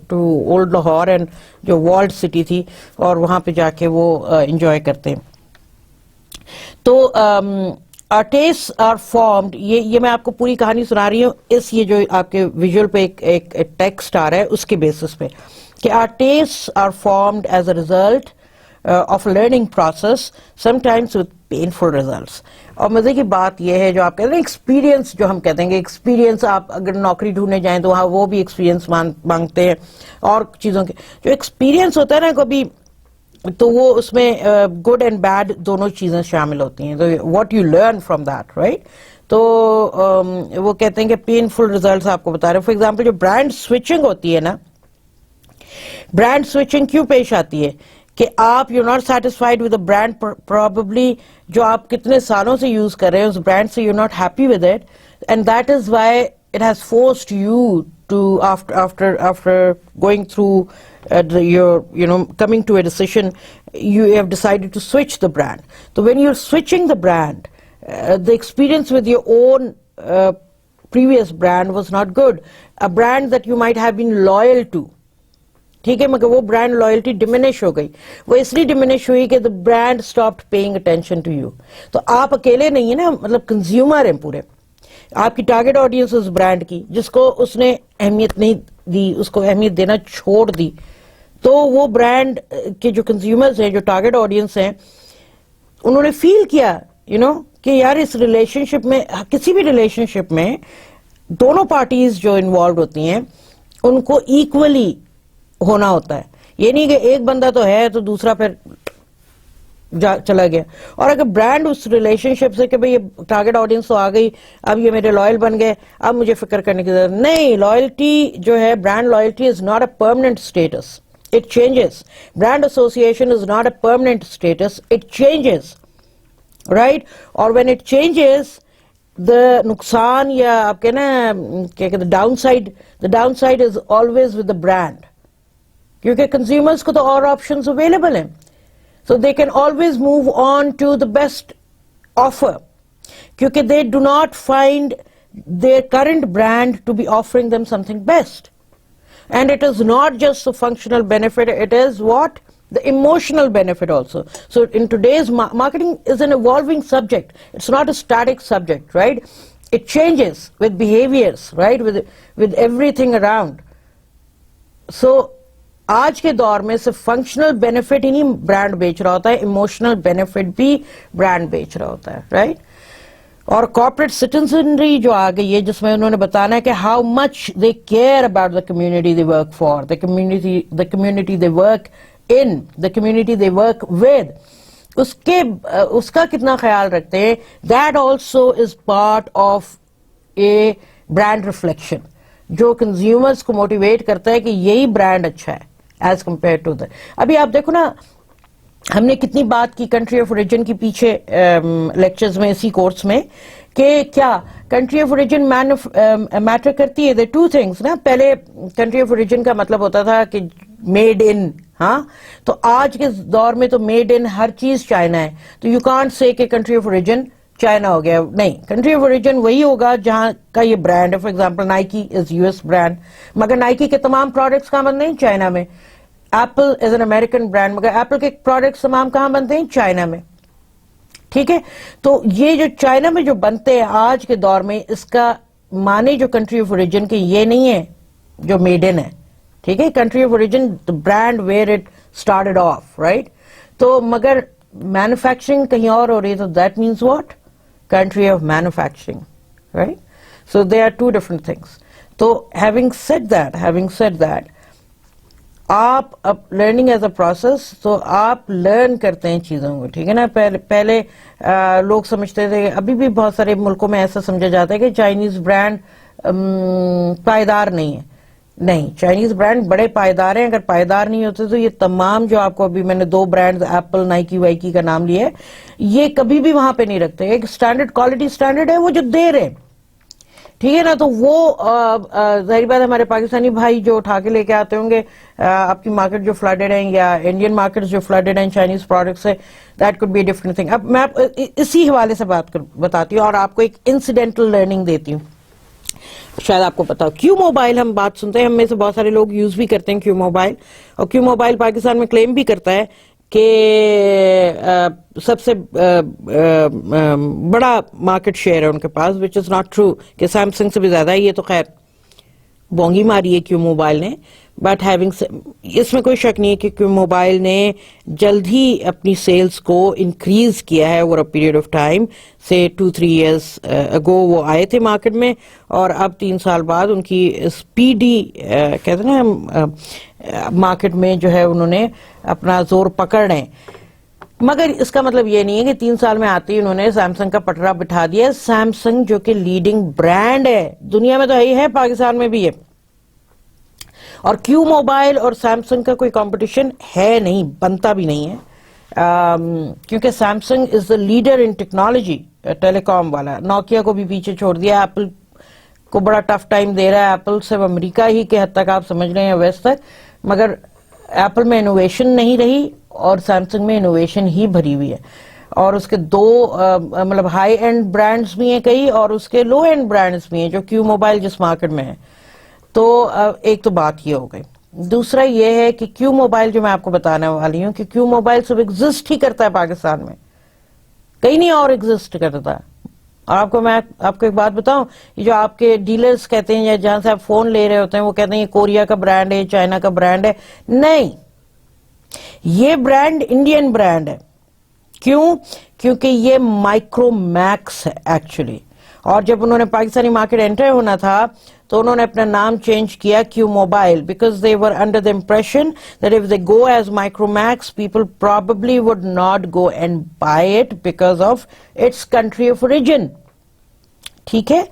to old Lahore and جو والڈ سٹی تھی, اور وہاں پہ جا کے وہ انجوائے کرتے ہیں. تو ٹیسٹ آر فارمڈ, یہ میں آپ کو پوری کہانی سنا رہی ہوں اس, یہ جو آپ کے ویژول پہ ایک ٹیکسٹ آ رہا ہے اس کے بیسس پہ, کہ our tastes are formed as a result of learning process, sometimes with painful results. اور مزے کی بات یہ ہے جو آپ کہتے ہیں ایکسپیرینس, جو ہم کہتے ہیں کہ ایکسپیرینس, آپ اگر نوکری ڈھونڈنے جائیں تو وہاں وہ بھی ایکسپیرینس مانگتے ہیں, اور چیزوں کے جو ایکسپیرینس ہوتا ہے نا کبھی, تو وہ اس میں گڈ اینڈ بیڈ دونوں چیزیں شامل ہوتی ہیں. تو what you learn from that, right. تو وہ کہتے ہیں کہ پینفل ریزلٹس آپ کو بتا رہے ہیں. فار ایگزامپل جو برانڈ سوئچنگ ہوتی ہے نا, برانڈ سوئچنگ کیوں پیش آتی ہے کہ آپ you're not satisfied with the brand probably جو آپ کتنے سالوں سے یوز کر رہے ہیں اس برانڈ سے, you're not happy with it, and that is why it has forced you to after going through coming to a decision, you have decided to switch the brand. So when you're switching the brand, the experience with your own previous brand was not good. A brand that you might have been loyal to, ٹھیک ہے, مگر وہ brand loyalty diminish ہو گئی. وہ اس لیے diminish ہوئی کہ the brand stopped paying attention to you. تو آپ اکیلے نہیں ہیں نا, مطلب کنزیومر ہیں پورے. آپ کی ٹارگٹ آڈینس اس برانڈ کی, جس کو اس نے اہمیت نہیں دی, اس کو اہمیت دینا چھوڑ دی. تو وہ برانڈ کے جو کنزیومرز ہیں, جو ٹارگٹ آڈینس ہیں, انہوں نے فیل کیا کہ یار اس ریلیشن شپ میں, کسی بھی ریلیشن شپ میں دونوں پارٹیز جو انوالوڈ ہوتی ہیں ان کو ایکولی ہونا ہوتا ہے. یہ نہیں کہ ایک بندہ تو ہے تو دوسرا پھر چلا گیا. اور اگر برانڈ اس ریلیشن شپ سے کہ بھئی یہ ٹارگٹ آڈینس تو آ گئی, اب یہ میرے لائل بن گئے, اب مجھے فکر کرنے کی ضرورت نہیں. لائلٹی جو ہے, brand loyalty is not a permanent status, it changes. Brand association is not a permanent status, it changes, right. اور وین اٹ چینجز, the نقصان یا آپ کہنا کیا کہتے ہیں downside is always with the brand, کیونکہ کنزیومرز کو تو اور آپشنز اویلیبل ہیں. So they can always move on to the best offer, because they do not find their current brand to be offering them something best. And it is not just the functional benefit, it is what? The emotional benefit also. So in today's marketing is an evolving subject. It's not a static subject, right? It changes with behaviors, right? With everything around. So آج کے دور میں صرف functional benefit ہی نہیں brand بیچ رہا ہوتا ہے, emotional benefit بھی برانڈ بیچ رہا ہوتا ہے, رائٹ. اور کارپوریٹ سٹیزنری جو آ گئی ہے, جس میں انہوں نے بتانا ہے کہ how much they care about the community they work for, the community they work in, the community they work with, اس کا کتنا خیال رکھتے ہیں. That also is part of a brand reflection, جو کنزیومرز کو موٹیویٹ کرتا ہے کہ یہی برانڈ اچھا ہے ایز کمپیئر ٹو دا. ابھی آپ دیکھو نا, ہم نے کتنی بات کی کنٹری آف اوریجن کی پیچھے لیکچرز میں, اسی کورس میں, کہ کیا کنٹری آف اوریجن میٹر کرتی ہے. ٹو تھنگس نا. پہلے کنٹری آف اوریجن کا مطلب ہوتا تھا کہ میڈ ان, ہاں, تو آج کے دور میں تو میڈ ان ہر چیز چائنا ہے. تو یو کانٹ سے کہ کنٹری آف اوریجن چائنا ہو گیا, نہیں. کنٹری آف اوریجن وہی ہوگا جہاں کا یہ برانڈ ہے. For example Nike is U S brand, مگر نائکی کے تمام پروڈکٹس کہاں بنتے ہیں؟ چائنا میں. Apple is an American brand, مگر ایپل کے پروڈکٹس تمام کہاں بنتے ہیں؟ چائنا میں. ٹھیک ہے, تو یہ جو چائنا میں جو بنتے ہیں آج کے دور میں, اس کا معنی جو کنٹری آف اوریجن کے یہ نہیں ہے جو میڈ ان ہے. ٹھیک ہے, country of origin the brand where it started off, right. تو مگر مینوفیکچرنگ کہیں اور ہو رہی ہے, تو that means what? country of manufacturing, right? So they are two different things. So having said that, آپ اب لرننگ ایز اے پروسیس, تو آپ لرن کرتے ہیں چیزوں کو, ٹھیک ہے نا. پہلے لوگ سمجھتے تھے, ابھی بھی بہت سارے ملکوں میں ایسا سمجھا جاتا ہے کہ چائنیز برانڈ پائیدار نہیں ہے. نہیں, چائنیز برانڈ بڑے پائیدار ہیں. اگر پائیدار نہیں ہوتے تو یہ تمام جو آپ کو ابھی میں نے دو برانڈ ایپل نائکی وائکی کا نام لیا ہے, یہ کبھی بھی وہاں پہ نہیں رکھتے. ایک اسٹینڈرڈ کوالٹی اسٹینڈرڈ ہے وہ جو دے رہے, ٹھیک ہے نا. تو وہ ظاہر بات ہمارے پاکستانی بھائی جو اٹھا کے لے کے آتے ہوں گے, آپ کی مارکیٹ جو فلڈڈ ہیں یا انڈین مارکیٹ جو فلڈڈ ہیں چائنیز پروڈکٹ سے, that could be different thing. اب میں اسی حوالے سے بتاتی ہوں اور آپ کو ایک انسیڈنٹل لرننگ دیتی ہوں, شاید آپ کو پتا ہو. کیو موبائل ہم بات سنتے ہیں, ہم میں سے بہت سارے لوگ یوز بھی کرتے ہیں کیو موبائل, اور کیو موبائل پاکستان میں کلیم بھی کرتا ہے کہ سب سے بڑا مارکیٹ شیئر ہے ان کے پاس, وچ از ناٹ ٹرو, کہ سیمسنگ سے بھی زیادہ ہے. یہ تو خیر بونگی ماری ہے کیو موبائل نے, بٹ اس میں کوئی شک نہیں ہے کہ کیو موبائل نے جلد ہی اپنی سیلز کو انکریز کیا ہے over a period of time سے. 2-3 ایئرس اگو وہ آئے تھے مارکیٹ میں, اور اب 3 سال بعد ان کی اسپیڈی کہتے ہیں نا مارکیٹ میں جو ہے انہوں نے اپنا زور پکڑ رہے ہیں. مگر اس کا مطلب یہ نہیں ہے کہ 3 سال میں آتے ہی انہوں نے سیمسنگ کا پٹرا بٹھا دیا. سیمسنگ جو کہ لیڈنگ برانڈ ہے دنیا میں, تو ہے, پاکستان میں بھی ہے, اور کیو موبائل اور سیمسنگ کا کوئی کمپٹیشن ہے نہیں, بنتا بھی نہیں ہے, کیونکہ Samsung is the leader in technology, telecom والا. نوکیا کو بھی پیچھے چھوڑ دیا, ایپل کو بڑا ٹف ٹائم دے رہا ہے. ایپل صرف امریکہ ہی کے حد تک آپ سمجھ رہے ہیں, ویسٹ تک, مگر ایپل میں انوویشن نہیں رہی اور سیمسنگ میں انوویشن ہی بھری ہوئی ہے. اور اس کے دو مطلب ہائی اینڈ برانڈز بھی ہیں کئی, اور اس کے لو اینڈ برانڈز بھی ہیں جو کیو موبائل جس مارکیٹ میں ہے. تو ایک تو بات یہ ہو گئی. دوسرا یہ ہے کہ کیو موبائل جو میں آپ کو بتانے والی ہوں کہ کیو موبائل صرف ایگزسٹ ہی کرتا ہے پاکستان میں, کہیں نہیں اور ایگزسٹ کرتا. اور میں آپ کو ایک بات بتاؤں, یہ جو آپ کے ڈیلرز کہتے ہیں یا جہاں سے آپ فون لے رہے ہوتے ہیں وہ کہتے ہیں یہ کوریا کا برانڈ ہے, چائنا کا برانڈ ہے. نہیں, یہ برانڈ انڈین برانڈ ہے. کیوں؟ کیونکہ یہ مائکرو میکس ہے ایکچولی. اور جب انہوں نے پاکستانی مارکیٹ انٹر ہونا تھا تو انہوں نے اپنا نام چینج کیا QMobile, because they were under the impression that if they go as Micromax, people probably would not go and buy it because of its country of origin. ٹھیک ہے,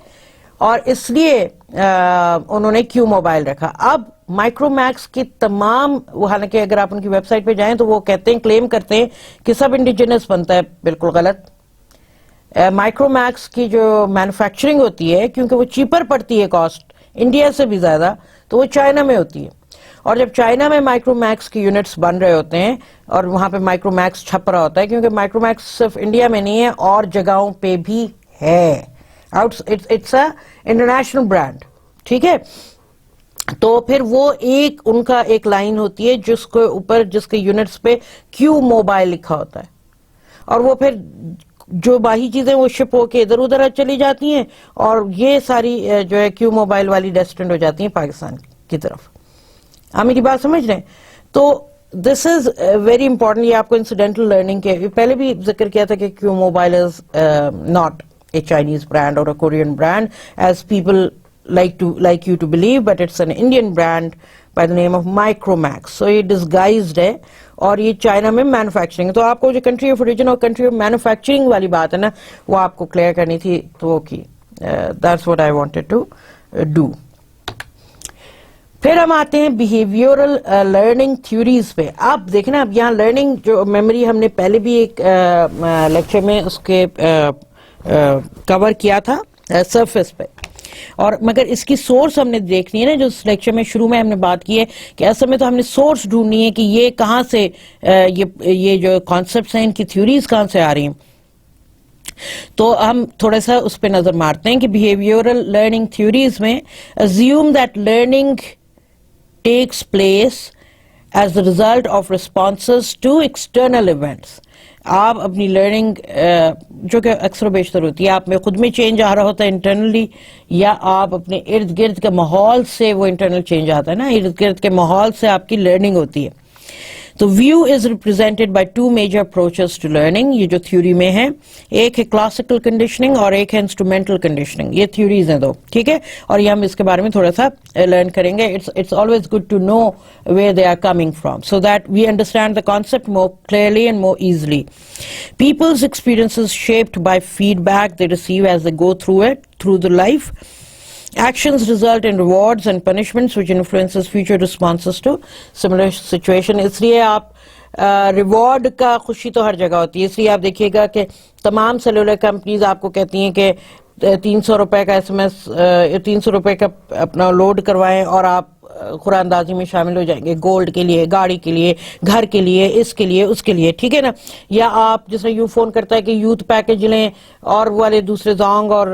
اور اس لیے انہوں نے کیو موبائل رکھا. اب مائکرو میکس کی تمام, حالانکہ اگر آپ ان کی ویب سائٹ پہ جائیں تو وہ کہتے ہیں, کلیم کرتے ہیں کہ سب انڈیجنس بنتا ہے. بالکل غلط. مائکرو میکس کی جو مینوفیکچرنگ ہوتی ہے, کیونکہ وہ چیپر پڑتی ہے کاسٹ انڈیا سے بھی زیادہ, تو وہ چائنا میں ہوتی ہے. اور جب چائنا میں مائکرو میکس کی یونٹس بن رہے ہوتے ہیں اور وہاں پہ مائکرو میکس چھپ رہا ہوتا ہے, کیونکہ مائکرو میکس صرف انڈیا میں نہیں ہے اور جگہوں پہ بھی ہے, اٹس اے انٹرنیشنل برانڈ. ٹھیک ہے, تو پھر وہ ان کا ایک لائن ہوتی ہے جس کے اوپر, جس کے یونٹس پہ کیو موبائل لکھا ہوتا ہے, اور وہ پھر جو باہی چیزیں وہ شپ ہو کے ادھر ادھر چلی جاتی ہیں, اور یہ ساری جو ہے کیو موبائل والی ڈیسٹینڈ ہو جاتی ہیں پاکستان کی طرف. آپ میری بات سمجھ رہے ہیں؟ تو دس از ویری امپورٹنٹ. یہ آپ کو انسیڈنٹل لرننگ کے پہلے بھی ذکر کیا تھا کہ QMobile is not a Chinese brand or a Korean brand as people like you to believe, but it's an Indian brand by the name of Micromax. So یہ disguised ہے اور یہ چائنا میں مینوفیکچرنگ. تو آپ کو جو کنٹری آف اوریجن اور کنٹری آف مینوفیکچرنگ والی بات ہے نا, وہ آپ کو کلیئر کرنی تھی, تو وہ کی. That's what I wanted to do. پھر ہم آتے ہیں بیہیویورل لرننگ تھیوریز پہ. آپ دیکھیں نا, اب یہاں لرننگ جو میموری ہم نے پہلے بھی ایک لیکچر میں اس کے کور کیا تھا سرفیس پہ, اور مگر اس کی سورس ہم نے دیکھنی ہے نا, جو اس لیکچر میں شروع میں ہم نے بات کی ہے کہ اصل میں تو ہم نے سورس ڈھونڈنی ہے کہ یہ کہاں سے, یہ جو کانسیپٹس ہیں ان کی تھیوریز کہاں سے آ رہی ہیں. تو ہم تھوڑا سا اس پہ نظر مارتے ہیں کہ بیہیویورل لرننگ تھیوریز میں assume that learning takes place as the result of responses to external events. آپ اپنی لرننگ جو کہ اکثر و بیشتر ہوتی ہے, آپ میں خود میں چینج آ رہا ہوتا ہے انٹرنلی, یا آپ اپنے ارد گرد کے ماحول سے وہ انٹرنل چینج آتا ہے نا, ارد گرد کے ماحول سے آپ کی لرننگ ہوتی ہے. تو view is represented by two major approaches to learning. یہ جو تھیوری میں ہے, ایک ہے کلاسیکل کنڈیشننگ اور ایک ہے انسٹرومینٹل کنڈیشننگ. یہ تھیوریز ہیں دو, ٹھیک ہے, اور یہ ہم اس کے بارے میں تھوڑا سا لرن کریں گے. It's always good to know where they are coming from so that we understand the concept more clearly and more easily. People's experiences shaped by feedback they receive as they go through the life. Actions result in rewards and punishments which influences future responses to similar situation. اس لیے آپ reward کا خوشی تو ہر جگہ ہوتی ہے. اس لیے آپ دیکھیے گا کہ تمام سیلولر کمپنیز آپ کو کہتی ہیں کہ 300 روپے کا SMS 300 روپے کا اپنا لوڈ کروائیں اور آپ قراندازی میں شامل ہو جائیں گے, گولڈ کے لیے, گاڑی کے لیے, گھر کے لیے, اس کے لیے, اس کے لیے, ٹھیک ہے نا. یا آپ جس طرح یوں فون کرتا ہے کہ یوتھ پیکج لیں, اور والے دوسرے زونگ اور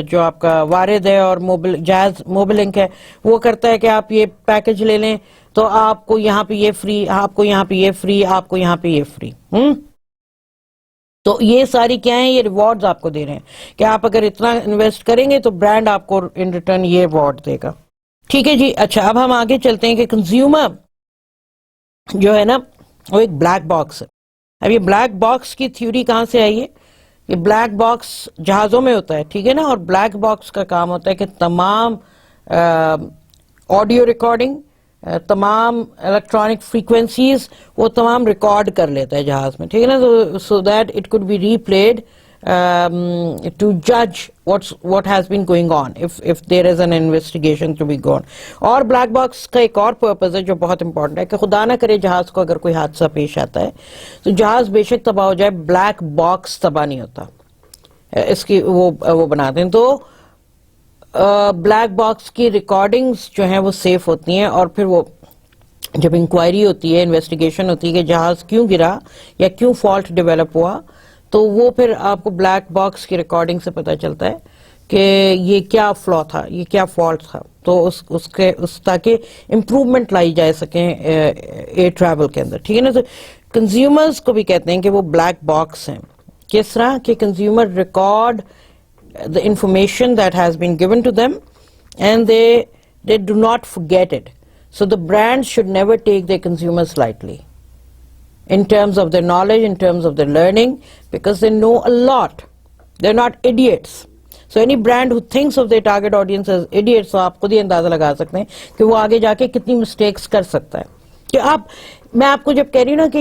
جو آپ کا وارد ہے اور جائز موبل لنک ہے, وہ کرتا ہے کہ آپ یہ پیکج لے لیں تو آپ کو یہاں پہ یہ فری, آپ کو یہاں پہ یہ فری, آپ کو یہاں پہ یہ فری. تو یہ ساری کیا ہیں, یہ ریوارڈز آپ کو دے رہے ہیں کہ آپ اگر اتنا انویسٹ کریں گے تو برانڈ آپ کو ان ریٹرن یہ ریوارڈ دے گا. ٹھیک ہے جی. اچھا, اب ہم آگے چلتے ہیں کہ کنزیومر جو ہے نا وہ ایک بلیک باکس ہے. اب یہ بلیک باکس کی تھیوری کہاں سے آئی ہے؟ یہ بلیک باکس جہازوں میں ہوتا ہے, ٹھیک ہے نا, اور بلیک باکس کا کام ہوتا ہے کہ تمام آڈیو ریکارڈنگ, تمام الیکٹرانک فریکوینسیز وہ تمام ریکارڈ کر لیتا ہے جہاز میں, ٹھیک ہے نا, so that it could be replayed to judge what has been going on if there is an investigation to be gone. اور بلیک باکس کا ایک اور پرپز ہے جو بہت امپورٹنٹ ہے کہ خدا نہ کرے جہاز کو اگر کوئی حادثہ پیش آتا ہے تو جہاز بے شک تباہ ہو جائے، بلیک باکس تباہ نہیں ہوتا. اس کی وہ بناتے ہیں تو بلیک باکس کی ریکارڈنگز جو ہیں وہ سیف ہوتی ہیں، اور پھر وہ جب انکوائری ہوتی ہے، انویسٹیگیشن ہوتی ہے کہ جہاز کیوں گرا یا کیوں فالٹ ڈیولپ ہوا، تو وہ پھر آپ کو بلیک باکس کی ریکارڈنگ سے پتہ چلتا ہے کہ یہ کیا فلا تھا، یہ کیا فالٹ تھا، تو اس تاکہ امپروومنٹ لائی جا سکیں ایئر ٹریول کے اندر. ٹھیک ہے نا. تو کنزیومرز کو بھی کہتے ہیں کہ وہ بلیک باکس ہیں. کس طرح کہ consumer record the information that has been given to them and they do not forget it. So the brands should never take their consumers lightly in terms of their knowledge, in terms of their learning, because they know a lot. They're not idiots. So any brand who thinks of their target audience as idiots, so آپ خود ہی اندازہ لگا سکتے ہیں کہ وہ آگے جا کے کتنی مسٹیکس کر سکتا ہے. کہ میں آپ کو جب کہہ رہی ہوں نا کہ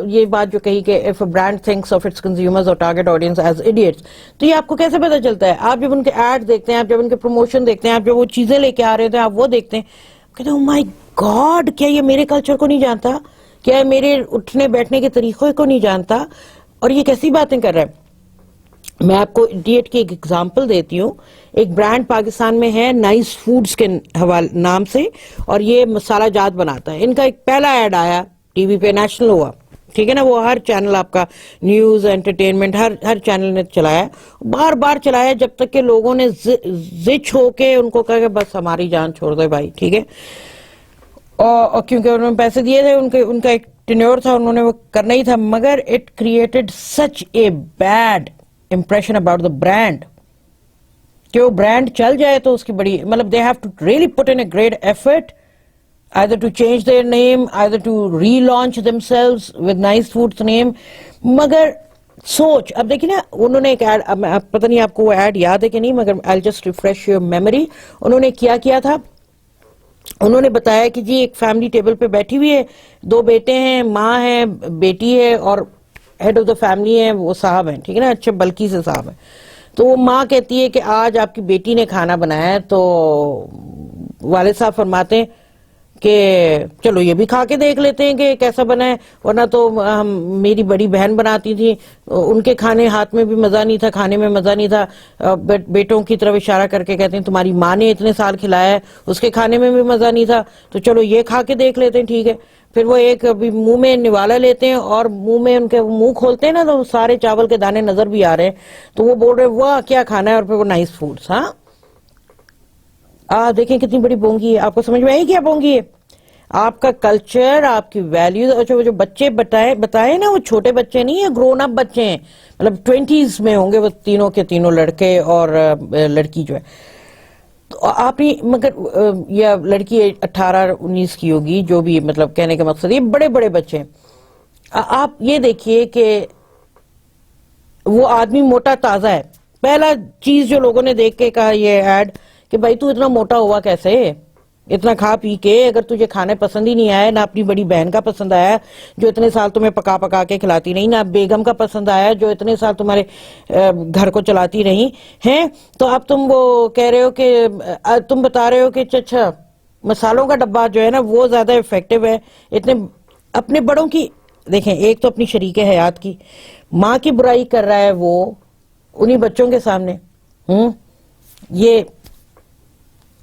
یہ بات جو کہی کہ if a brand thinks of its consumers or target audience as idiots, تو یہ آپ کو کیسے پتا چلتا ہے؟ آپ جب ان کے ایڈ دیکھتے ہیں، آپ جب ان کے پروموشن دیکھتے ہیں، آپ جب وہ چیزیں لے کے آ رہے تھے آپ وہ دیکھتے ہیں، کہتے ہیں oh my God، کیا یہ میرے کلچر کو نہیں جانتا؟ کیا یہ میرے اٹھنے بیٹھنے کے طریقوں کو نہیں جانتا؟ اور یہ کیسی باتیں کر رہا ہے؟ میں آپ کو ایڈیٹ کی ایک ایگزامپل دیتی ہوں. ایک برانڈ پاکستان میں ہے نائس فوڈز کے نام سے، اور یہ مسالہ جات بناتا ہے. ان کا ایک پہلا ایڈ آیا ٹی وی پہ، نیشنل ہوا. ٹھیک ہے نا. وہ ہر چینل، آپ کا نیوز، انٹرٹینمنٹ، ہر چینل نے چلایا، بار بار چلایا، جب تک کہ لوگوں نے زچ ہو کے ان کو کہا کہ بس ہماری جان چھوڑ دو بھائی. ٹھیک ہے. اور کیونکہ انہوں نے پیسے دیے تھے، ان کا ایک ٹینیور تھا، انہوں نے وہ کرنا ہی تھا. مگر it created such a bad impression about the brand کہ وہ برانڈ چل جائے تو اس کی بڑی مطلب they have to really put in a great effort either to change their name, either to relaunch themselves with nice foods name. مگر سوچ اب دیکھیں نا، انہوں نے ایک ایڈ، پتہ نہیں آپ کو وہ ایڈ یاد ہے کہ نہیں، مگر I'll just refresh your memory. انہوں نے کیا تھا، انہوں نے بتایا کہ جی ایک فیملی ٹیبل پہ بیٹھی ہوئی ہے، 2 بیٹے ہیں، ماں ہے، بیٹی ہے، اور ہیڈ آف دا فیملی ہے وہ صاحب ہیں. ٹھیک ہے نا. اچھا بلکی سے صاحب ہیں. تو وہ ماں کہتی ہے کہ آج آپ کی بیٹی نے کھانا بنایا ہے، تو والد صاحب فرماتے ہیں کہ چلو یہ بھی کھا کے دیکھ لیتے ہیں کہ کیسا بنا ہے، ورنہ تو میری بڑی بہن بناتی تھی، ان کے کھانے ہاتھ میں بھی مزہ نہیں تھا، کھانے میں مزہ نہیں تھا. بیٹوں کی طرف اشارہ کر کے کہتے ہیں تمہاری ماں نے اتنے سال کھلایا ہے، اس کے کھانے میں بھی مزہ نہیں تھا، تو چلو یہ کھا کے دیکھ لیتے ہیں. ٹھیک ہے. پھر وہ ایک منہ میں نوالا لیتے ہیں، اور منہ میں ان کے منہ کھولتے ہیں نا تو سارے چاول کے دانے نظر بھی آ رہے ہیں. تو وہ بول رہے واہ کیا کھانا ہے، اور پھر وہ نائس فوڈس. ہاں دیکھیں کتنی بڑی بونگی ہے. آپ کو سمجھ میں آئی کیا بونگی ہے؟ آپ کا کلچر، آپ کی ویلیوز. اچھا وہ جو بچے بتائے نا، وہ چھوٹے بچے نہیں ہیں، گرون اپ بچے ہیں، مطلب 20s میں ہوں گے وہ تینوں کے تینوں، لڑکے اور لڑکی جو ہے. تو آپ ہی مگر یا لڑکی 18-19 کی ہوگی، جو بھی، مطلب کہنے کا مقصد یہ بڑے بڑے بچے ہیں. آپ یہ دیکھیے کہ وہ آدمی موٹا تازہ ہے. پہلا چیز جو لوگوں نے دیکھ کے کہا یہ ایڈ کہ بھائی تو اتنا موٹا ہوا کیسے، اتنا کھا پی کے، اگر تجھے کھانے پسند ہی نہیں آیا، نہ اپنی بڑی بہن کا پسند آیا جو اتنے سال تمہیں پکا کے کھلاتی رہی، نہ بیگم کا پسند آیا جو اتنے سال تمہارے گھر کو چلاتی رہی ہیں، تو اب تم وہ کہہ رہے ہو کہ تم بتا رہے ہو کہ اچھا مسالوں کا ڈبہ جو ہے نا وہ زیادہ افیکٹو ہے. اتنے اپنے بڑوں کی دیکھیں، ایک تو اپنی شریک حیات کی ماں کی برائی کر رہا ہے وہ انہی بچوں کے سامنے. یہ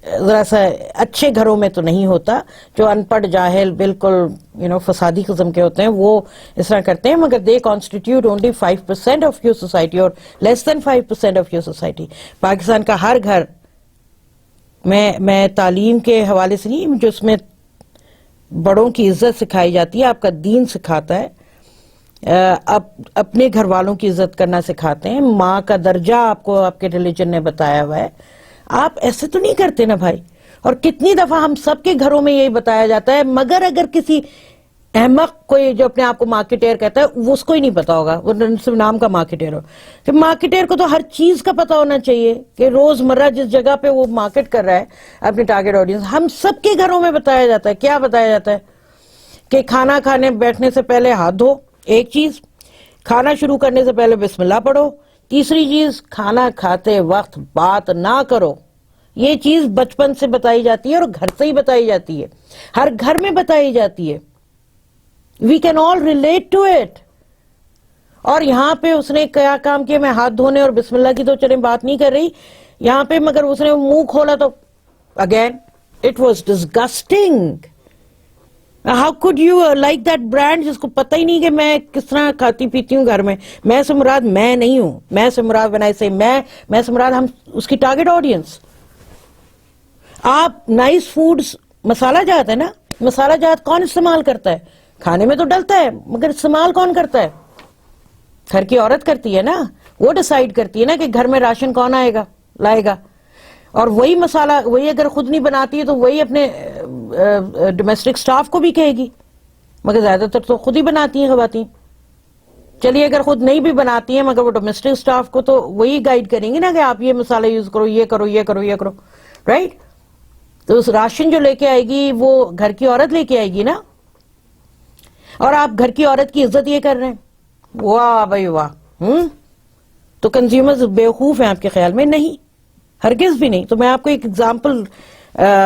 ذرا سا اچھے گھروں میں تو نہیں ہوتا. جو ان پڑھ جاہل بالکل فسادی قسم کے ہوتے ہیں وہ اس طرح کرتے ہیں، مگر they constitute only 5% of your society, اور لیس دین 5% آف یور سوسائٹی. پاکستان کا ہر گھر، میں تعلیم کے حوالے سے نہیں، جو اس میں بڑوں کی عزت سکھائی جاتی ہے، آپ کا دین سکھاتا ہے، اپنے گھر والوں کی عزت کرنا سکھاتے ہیں، ماں کا درجہ آپ کو آپ کے ریلیجن نے بتایا ہوا ہے. آپ ایسے تو نہیں کرتے نا بھائی. اور کتنی دفعہ ہم سب کے گھروں میں یہی بتایا جاتا ہے، مگر اگر کسی احمق کوئی جو اپنے آپ کو مارکیٹر کہتا ہے، وہ اس کو ہی نہیں پتا ہوگا، وہ صرف نام کا مارکیٹر ہو. کہ مارکیٹر کو تو ہر چیز کا پتا ہونا چاہیے کہ روز مرہ جس جگہ پہ وہ مارکیٹ کر رہا ہے اپنے ٹارگیٹ آڈینس. ہم سب کے گھروں میں بتایا جاتا ہے. کیا بتایا جاتا ہے؟ کہ کھانا کھانے بیٹھنے سے پہلے ہاتھ دھو، ایک چیز. کھانا شروع کرنے سے پہلے بسم اللہ پڑھو. تیسری چیز, کھانا کھاتے وقت بات نہ کرو. یہ چیز بچپن سے بتائی جاتی ہے اور گھر سے ہی بتائی جاتی ہے, ہر گھر میں بتائی جاتی ہے. We can all relate to it. اور یہاں پہ اس نے کیا کام کیا, میں ہاتھ دھونے اور بسم اللہ کی تو چلیں بات نہیں کر رہی یہاں پہ, مگر اس نے منہ کھولا تو again it was disgusting. How could you like that brand جس کو پتہ ہی نہیں کہ میں کس طرح کھاتی پیتی ہوں گھر میں. میں سے مراد میں نہیں ہوں, میں سے مراد when I say میں سے مراد ہم اس کی ٹارگٹ آڈینس. آپ نائس فوڈز, مسالہ جات ہے نا, مسالہ جات کون استعمال کرتا ہے؟ کھانے میں تو ڈلتا ہے مگر استعمال کون کرتا ہے؟ گھر کی عورت کرتی ہے نا, وہ ڈیسائیڈ کرتی ہے نا کہ گھر میں راشن کون آئے گا, لائے گا. اور وہی مسالہ وہی اگر خود نہیں بناتی ہے تو وہی اپنے ڈومیسٹک سٹاف کو بھی کہے گی, مگر زیادہ تر تو خود ہی بناتی ہیں خواتین. چلیے اگر خود نہیں بھی بناتی ہیں مگر وہ ڈومیسٹک سٹاف کو تو وہی گائیڈ کریں گی نا کہ آپ یہ مسالہ یوز کرو, یہ کرو, یہ کرو, یہ کرو, رائٹ. تو اس راشن جو لے کے آئے گی وہ گھر کی عورت لے کے آئے گی نا. اور آپ گھر کی عورت کی عزت یہ کر رہے ہیں, واہ بھائی واہ. تو کنزیومرز بیوقوف ہیں آپ کے خیال میں؟ نہیں, ہرگز بھی نہیں. تو میں آپ کو ایک ایگزامپل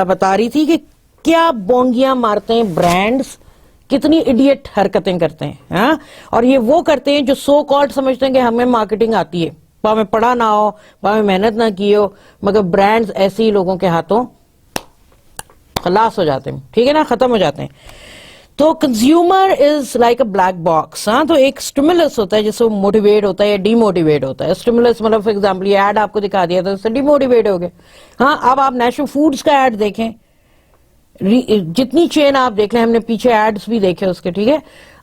بتا رہی تھی کہ کیا بونگیاں مارتے ہیں برانڈز, کتنی ایڈیٹ حرکتیں کرتے ہیں. ہاں, اور یہ وہ کرتے ہیں جو سو کالڈ سمجھتے ہیں کہ ہمیں مارکیٹنگ آتی ہے, ہمیں پڑھا نہ ہو, ہمیں محنت نہ کی ہو, مگر برانڈز ایسے ہی لوگوں کے ہاتھوں خلاص ہو جاتے ہیں, ٹھیک ہے نا, ختم ہو جاتے ہیں. تو consumer is like a black box. ہاں, تو ایک اسٹیمولس ہوتا ہے جس سے موٹیویٹ ہوتا ہے یا ڈی موٹیویٹ ہوتا ہے. اسٹیمولس مطلب فار ایگزامپل یہ ایڈ آپ کو دکھا دیا تو اس سے ڈی موٹیویٹ ہو گئے. ہاں, اب آپ نیشنل فوڈز کا ایڈ دیکھیں, جتنی چین آپ دیکھ لیں, ہم نے پیچھے ایڈز بھی دیکھے اس کے, ٹھیک ہے,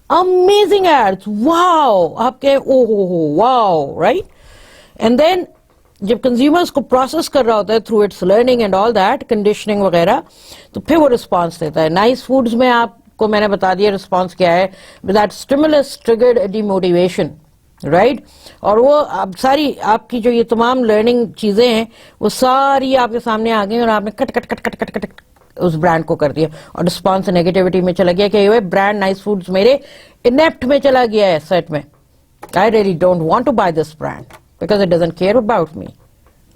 امیزنگ ایڈز, واو, آپ کے او ہو واو, رائٹ. اینڈ دین جب کنزیومرز کو پروسیس کر رہا ہوتا ہے through its learning and all that, conditioning وغیرہ, تو پھر وہ رسپانس دیتا ہے. نائس فوڈز میں آپ کو میں نے بتا دیا رسپانس کیا ہے, that stimulus triggered D motivation, right. اور وہ اب ساری آپ کی جو یہ تمام لرننگ چیزیں ہیں وہ ساری آپ کے سامنے آ گئی اور آپ نے کٹ کٹ کٹ کٹ کٹ کٹ اس برانڈ کو کر دیا اور رسپانس نیگیٹیوٹی میں چلا گیا کہ برانڈ نائس فوڈز میرے انیپٹ میں چلا گیا ہے سیٹ میں. I really don't want to buy this brand because it doesn't care about me,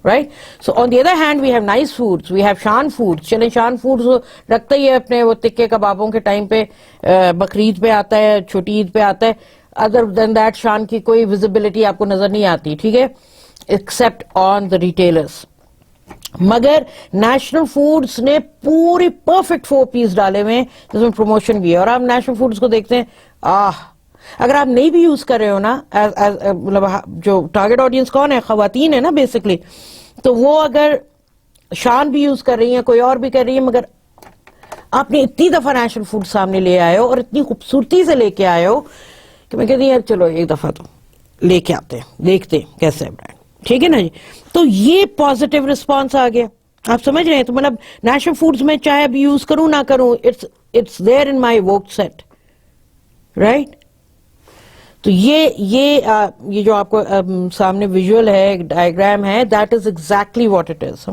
right? So on the other hand we have nice foods, we have شان فوڈز. چلیں شان foods رکھتا ہی ہے اپنے وہ تکے کبابوں کے ٹائم پہ, بقرعید پہ آتا ہے, چھوٹی عید پہ آتا ہے. ادر دین دیٹ شان کی کوئی ویزیبلٹی آپ کو نظر نہیں آتی, ٹھیک ہے, ایکسپٹ آن دا ریٹیلرز. مگر نیشنل فوڈز نے پوری پرفیکٹ 4 پیس ڈالے ہوئے ہیں جس میں پروموشن بھی ہے. اور آپ نیشنل فوڈز کو دیکھتے ہیں, اگر آپ نہیں بھی یوز کر رہے ہو نا, مطلب جو ٹارگٹ آڈینس کون ہے, خواتین ہے نا بیسکلی, تو وہ اگر شان بھی یوز کر رہی ہیں, کوئی اور بھی کر رہی ہے, مگر آپ نے اتنی دفعہ نیشنل فوڈ سامنے لے آئے ہو اور اتنی خوبصورتی سے لے کے آئے ہو کہ میں کہتی ہوں یار چلو ایک دفعہ تو لے کے آتے ہیں, دیکھتے ہیں کیسے ہے برانڈ, ٹھیک ہے نا جی. تو یہ پازیٹیو رسپانس آ گیا, آپ سمجھ رہے ہیں. تو مطلب نیشنل فوڈز میں چاہے اب یوز کروں نہ کروں, it's there in my work set, right. تو یہ جو آپ کو سامنے ویژول ہے, ڈائیگرام ہے, that is exactly what it is.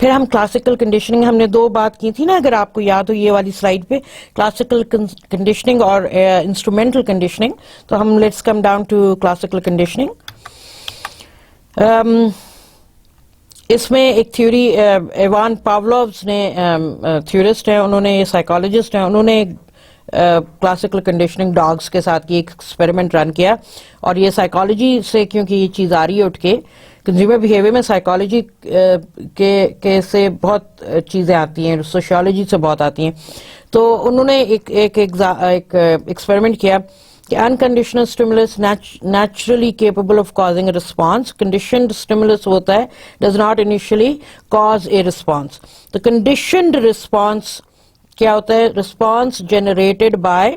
پھر ہم کلاسیکل کنڈیشننگ, ہم نے 2 بات کی تھی نا, اگر آپ کو یاد ہو یہ والی سلائیڈ پہ, کلاسیکل کنڈیشننگ اور انسٹرومینٹل کنڈیشننگ. تو ہم let's come down to classical conditioning. اس میں ایک تھیوری ایوان پاولوز نے, تھیورسٹ ہیں, انہوں نے, سائیکالوجسٹ ہیں, انہوں نے کلاسیکل کنڈیشننگ ڈاگس کے ساتھ کی ایک ایکسپیریمنٹ رن کیا. اور یہ سائیکالوجی سے کیونکہ یہ چیز آ رہی ہے اٹھ کے, کنزیومر بیہیویئر میں سائیکالوجی کے سے بہت چیزیں آتی ہیں, سوشیالوجی سے بہت آتی ہیں. تو انہوں نے ایک ایکسپیریمنٹ کیا کہ unconditional stimulus naturally capable of causing a response. Conditioned stimulus ہوتا ہے does not initially cause a response. تو conditioned response کیا ہوتا ہے, response generated by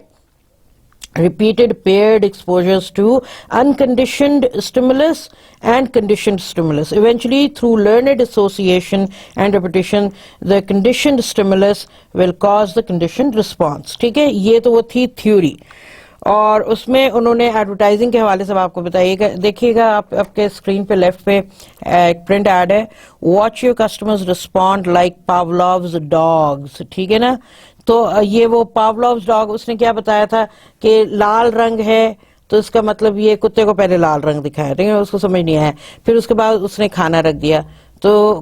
repeated paired exposures to unconditioned stimulus and conditioned stimulus. Eventually through learned association and repetition the conditioned stimulus will cause the conditioned response. ٹھیک ہے, یہ تو وہ تھی تھیوری. اور اس میں انہوں نے ایڈورٹائزنگ کے حوالے سے آپ کو بتائیے گا, دیکھیے گا آپ کے اسکرین پہ لیفٹ پہ ایک پرنٹ ایڈ ہے, watch your customers respond like Pavlov's dogs, ٹھیک ہے نا. تو یہ وہ پاولوز ڈاگ, اس نے کیا بتایا تھا کہ لال رنگ ہے تو اس کا مطلب یہ کتے کو پہلے لال رنگ دکھایا لیکن اس کو سمجھ نہیں آیا, پھر اس کے بعد اس نے کھانا رکھ دیا تو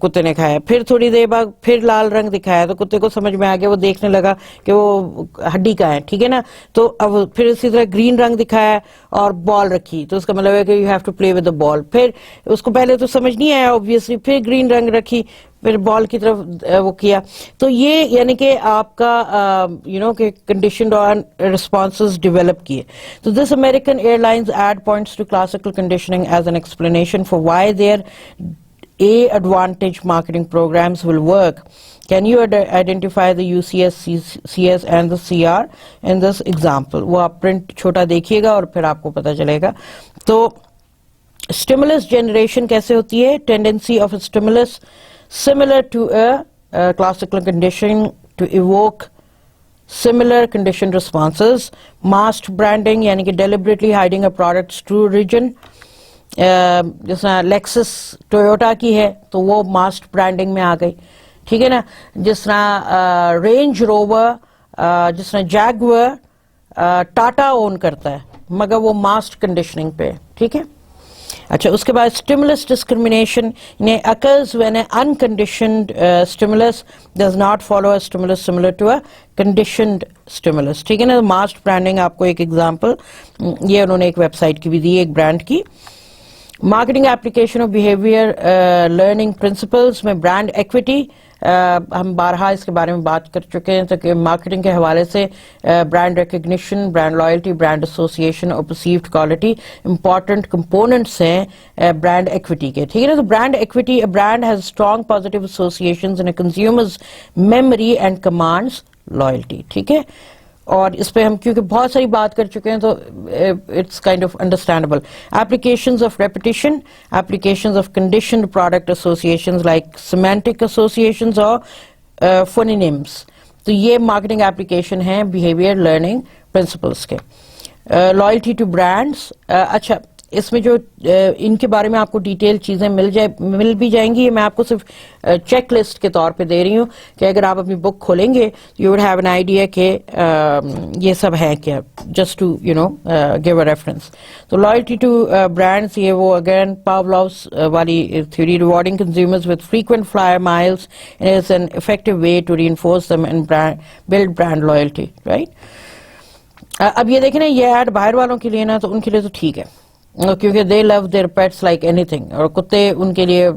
کتے نے کھایا, پھر تھوڑی دیر بعد پھر لال رنگ دکھایا تو کتے کو سمجھ میں آ گیا, وہ دیکھنے لگا کہ وہ ہڈی کا ہے, ٹھیک ہے نا. تو اب پھر اسی طرح گرین رنگ دکھایا اور بال رکھی تو اس کا مطلب ہے کہ you have to play with the ball. پھر اس کو پہلے تو سمجھ نہیں آیا obviously, پھر گرین رنگ رکھی, پھر بال کی طرف وہ کیا. تو یہ یعنی کہ آپ کا کہ کنڈیشنڈ آن ریسپانسز ڈیولپ کیے. تو دس American Airlines ad points to classical conditioning as an explanation for why their A advantage marketing programs will work. Can you identify the UCS, CS and the CR in this example? وہ آپ print چھوٹا دیکھیے گا اور پھر آپ کو پتا چلے گا. تو stimulus generation کیسے ہوتی ہے؟ Tendency of a stimulus similar to a classical conditioning to evoke similar conditioned responses. Masked branding یعنی کہ deliberately hiding a product's true origin. جس طرح لیکسس ٹویوٹا کی ہے تو وہ ماسکڈ برانڈنگ میں آ گئی, ٹھیک ہے نا. جس طرح رینج روور, جس طرح جیگور ٹاٹا اون کرتا ہے مگر وہ ماسکڈ کنڈیشننگ پہ, ٹھیک ہے. اچھا, اس کے بعد stimulus discrimination occurs when an unconditioned stimulus does not follow a stimulus similar to a conditioned stimulus, ٹھیک ہے نا. masked branding آپ کو ایک ایگزامپل یہ انہوں نے ایک ویب سائٹ کی بھی دی, ایک برانڈ کی. Marketing application of behaviour learning principles میں برانڈ ایکویٹی, ہم بارہا اس کے بارے میں بات کر چکے ہیں. تو کہ مارکیٹنگ کے حوالے سے brand recognition, brand loyalty, brand association اور پرسیوڈ کوالٹی امپورٹنٹ کمپوننٹس ہیں برانڈ ایکویٹی کے, ٹھیک ہے نا. تو brand equity, a brand has strong positive associations in a consumer's memory and commands loyalty, ٹھیک ہے. اور اس پہ ہم کیونکہ بہت ساری بات کر چکے ہیں تو it's kind of understandable. Applications of repetition, applications of conditioned product associations like semantic associations اور فونینمس. تو یہ مارکیٹنگ ایپلیکیشن ہیں بیہیویئر لرننگ پرنسپلس کے. لائلٹی ٹو برانڈس, اچھا اس میں جو ان کے بارے میں آپ کو ڈیٹیل چیزیں مل بھی جائیں گی. میں آپ کو صرف چیک لسٹ کے طور پہ دے رہی ہوں کہ اگر آپ اپنی بک کھولیں گے you would have an idea کہ یہ سب ہے کیا, just to give a reference. تو لائلٹی ٹو برانڈس, یہ وہ اگین پاولوس والی تھیوری, rewarding consumers with frequent flyer miles is an effective way to reinforce them and build brand loyalty, right. اب یہ دیکھیں نا, یہ ایڈ باہر والوں کے لیے نا تو ان کے لیے تو ٹھیک ہے کیونکہ they love their pets like اینی تھنگ, اور کتے ان کے لیے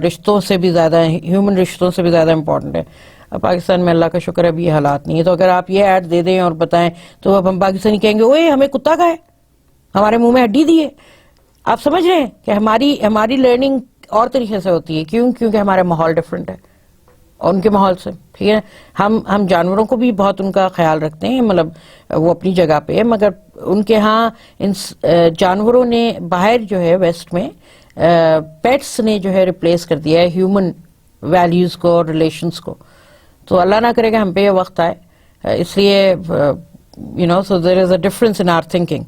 رشتوں سے بھی زیادہ, ہیومن رشتوں سے بھی زیادہ امپورٹنٹ ہے. اب پاکستان میں اللہ کا شکر ہے اب یہ حالات نہیں ہے. تو اگر آپ یہ ایڈ دے دیں اور بتائیں تو اب ہم پاکستانی کہیں گے اوے ہمیں کتا کھائے, ہمارے منہ میں ہڈی دی ہے. آپ سمجھ رہے ہیں کہ ہماری لرننگ اور طریقے سے ہوتی ہے. کیونکہ ہمارا ماحول ڈفرینٹ ہے اور ان کے ماحول سے, ٹھیک ہے. ہم جانوروں کو بھی بہت ان کا خیال رکھتے ہیں, مطلب وہ اپنی جگہ پہ ہے, مگر ان کے ہاں جانوروں نے باہر جو ہے ویسٹ میں پیٹس نے جو ہے ریپلیس کر دیا ہے ہیومن ویلیوز کو اور ریلیشنز کو. تو اللہ نہ کرے گا ہم پہ یہ وقت آئے, اس لیے so there is a difference in our thinking.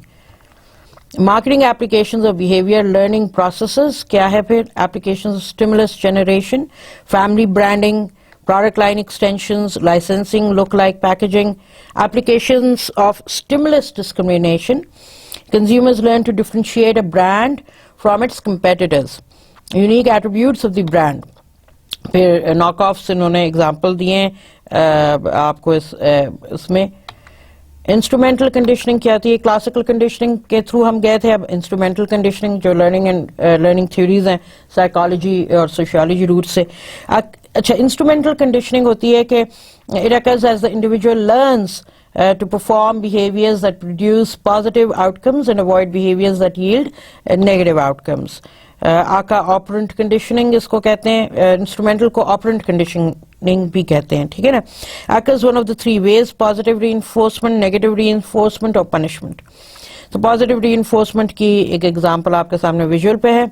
Marketing applications of behavior learning processes کیا ہے پھر؟ applications of stimulus generation, family branding, product line extensions, licensing, look-alike packaging, applications of stimulus discrimination. Consumers learn to differentiate a brand from its competitors. Unique attributes of the brand. پھر knock offs انہوں نے example دیے ہیں آپ کو اس میں. Instrumental conditioning کیا تھی؟ کلاسیکل کنڈیشننگ کے تھرو ہم گئے تھے. اب انسٹرومینٹل کنڈیشننگ جو لرننگ تھیوریز ہیں سائیکالوجی اور سوشیالوجی روٹ سے. اچھا, انسٹرومینٹل کنڈیشننگ ہوتی ہے کہ it occurs as the individual learns to perform behaviors that produce positive outcomes and avoid behaviors that yield negative outcomes. Aka operant conditioning اس کو کہتے ہیں, انسٹرومینٹل کو آپرنٹ کنڈیشننگ بھی کہتے ہیں, ٹھیک ہے نا. occurs one of the three ways: positive reinforcement, negative reinforcement اور punishment. تو positive reinforcement کی ایک ایگزامپل آپ کے سامنے ویژول پہ ہے.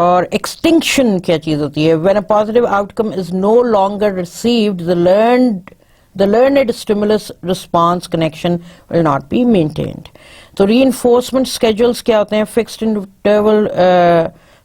اور ایکسٹنکشن کیا چیز ہوتی ہے؟ when a positive outcome is no longer received, the learned stimulus response connection will not be maintained. تو ری انفورسمنٹ اسکیجولس کیا ہوتے ہیں؟ Fixed interval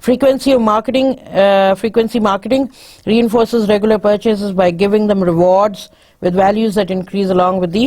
Frequency marketing reinforces regular purchases by giving them rewards with values that increase along with the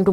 into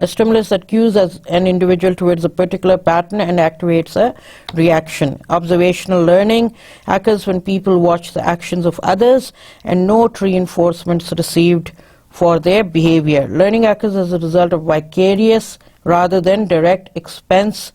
a stimulus that cues as an individual towards a particular pattern and activates a reaction. Observational learning occurs when people watch the actions of others and note reinforcements received for their behavior. Learning occurs as a result of vicarious rather than direct experience.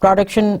production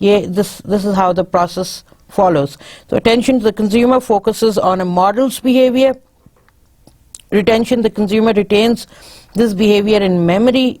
This is how the process follows. So attention, the consumer focuses on a model's behavior. Retention, the consumer retains this behavior in memory.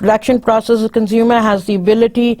Production process, the consumer has the ability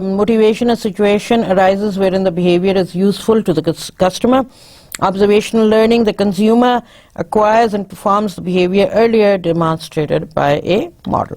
Motivation, a situation arises wherein the behavior is useful to the customer. Observational learning, the consumer acquires and performs the behavior earlier demonstrated by a model.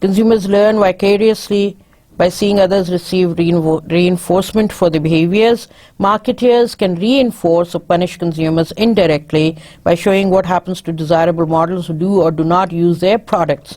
consumers learn vicariously by seeing others receive reinforcement for their behaviors. Marketeers can reinforce or punish consumers indirectly by showing what happens to desirable models who do or do not use their products.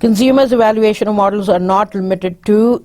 Consumers' evaluation of models are not limited to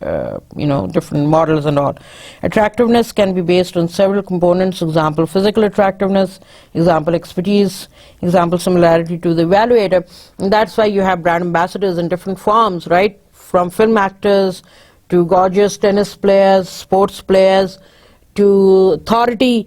different models and all. Attractiveness can be based on several components. Example, physical attractiveness. Example, expertise. Example, similarity to the evaluator. And that's why you have brand ambassadors in different forms, right? From film actors to gorgeous tennis players, sports players, to authority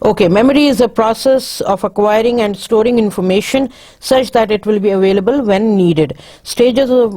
Okay, memory is a process of acquiring and storing information such that it will be available when needed. Stages of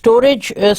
Storage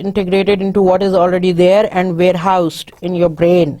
integrated into what is already there and warehoused in your brain.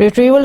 Retrieval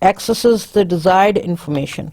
accesses the desired information.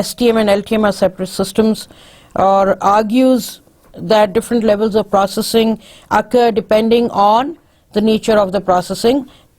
STM and LTM are separate systems, or argues that different levels of processing occur depending on the nature of the processing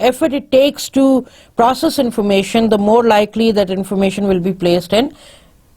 effort it takes to process information, the more likely that information will be placed in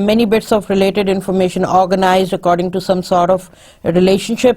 many bits of related information organized according to some sort of relationship.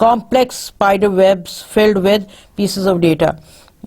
complex spider webs filled with pieces of data.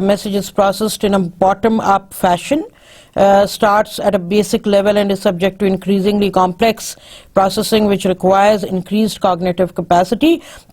Message is processed in a bottom up fashion. Starts at a basic level and is subject to increasingly complex processing which requires increased cognitive capacity.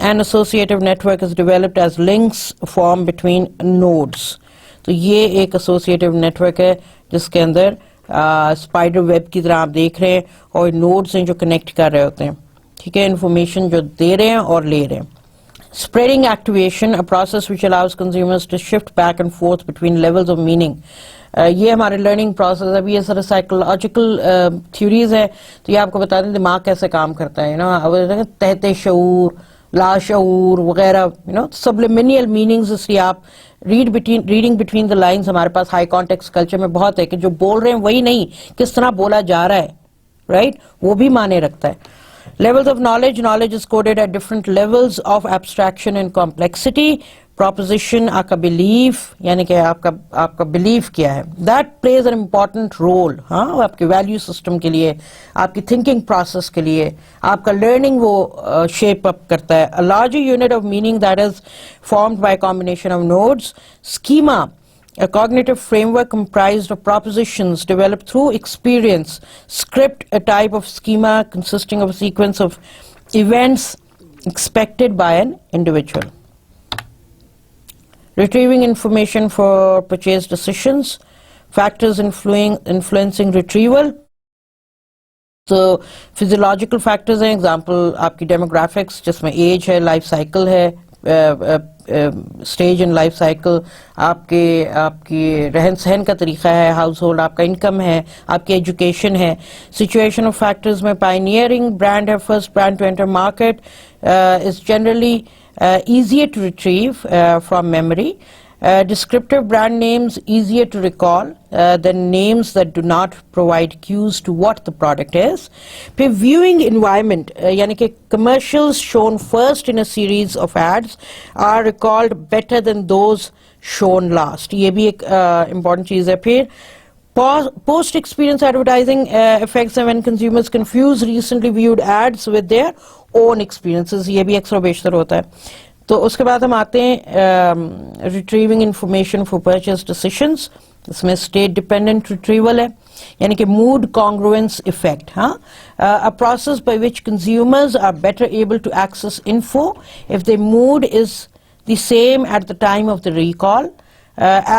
An associative network is developed as links form between nodes. تو یہ ایک associative network ہے جس کے اندر spider web کی طرح آپ دیکھ رہے ہیں اور نوڈز ہیں جو کنیکٹ کر رہے ہوتے ہیں, ٹھیک ہے, انفارمیشن جو دے رہے ہیں اور لے رہے ہیں. Spreading activation, a process which allows consumers to shift back and forth between levels of meaning. یہ ہمارے لرننگ پروسیس. ابھی یہ سارے سائیکولوجیکل تھیوریز ہیں, تو یہ آپ کو بتا دیں دماغ کیسے کام کرتا ہے, تحت شعور, لا شعور وغیرہ, سبلیمینیل میننگز. اس لیے آپ ریڈنگ بٹوین دا لائنز ہمارے پاس ہائی کانٹیکس کلچر میں بہت ہے کہ جو بول رہے ہیں وہی نہیں, کس طرح بولا جا رہا ہے, رائٹ, وہ بھی معنی رکھتا ہے. Levels of knowledge. Knowledge is coded at different levels of abstraction and complexity. Proposition, آپ کا belief, یعنی کہ آپ کا belief کیا ہے. That plays an important role. ہاں, آپ کے value system کے لیے, آپ کی thinking process کے لیے, آپ کا learning وہ shape up کرتا ہے. A larger unit of meaning that is formed by a combination of nodes. Schema, a cognitive framework comprised of propositions developed through experience. Script, a type of schema consisting of a sequence of events expected by an individual. Retrieving information for purchase decisions. Factors influencing retrieval. تو physiological factors ہیں, example آپ کی demographics جس میں age ہے, life cycle ہے, stage in life cycle, آپ کی رہن سہن کا طریقہ ہے, ہاؤس ہولڈ, آپ کا انکم ہے, آپ کی ایجوکیشن ہے. سچویشن آف فیکٹرز میں پائنیئرنگ برانڈ ہے, first brand to enter market, is generally easier to retrieve from memory. Descriptive brand names easier to recall than names that do not provide cues to what the product is. پھر viewing environment, یعنی کہ commercials shown first in a series of ads are recalled better than those shown last. یہ بھی ایک important چیز ہے. پھر post experience advertising affects when consumers confuse recently viewed ads with their own experiences. یہ بھی اکثر و بیشتر ہوتا ہے. تو اس کے بعد ہم آتے ہیں retrieving information for purchase decisions. اس میں اسٹیٹ ڈیپینڈنٹ ریٹریول ہے, یعنی کہ موڈ کانگروئنس افیکٹ. ہاں, a process by which consumers are better able to access info if their mood is the same at the time of the recall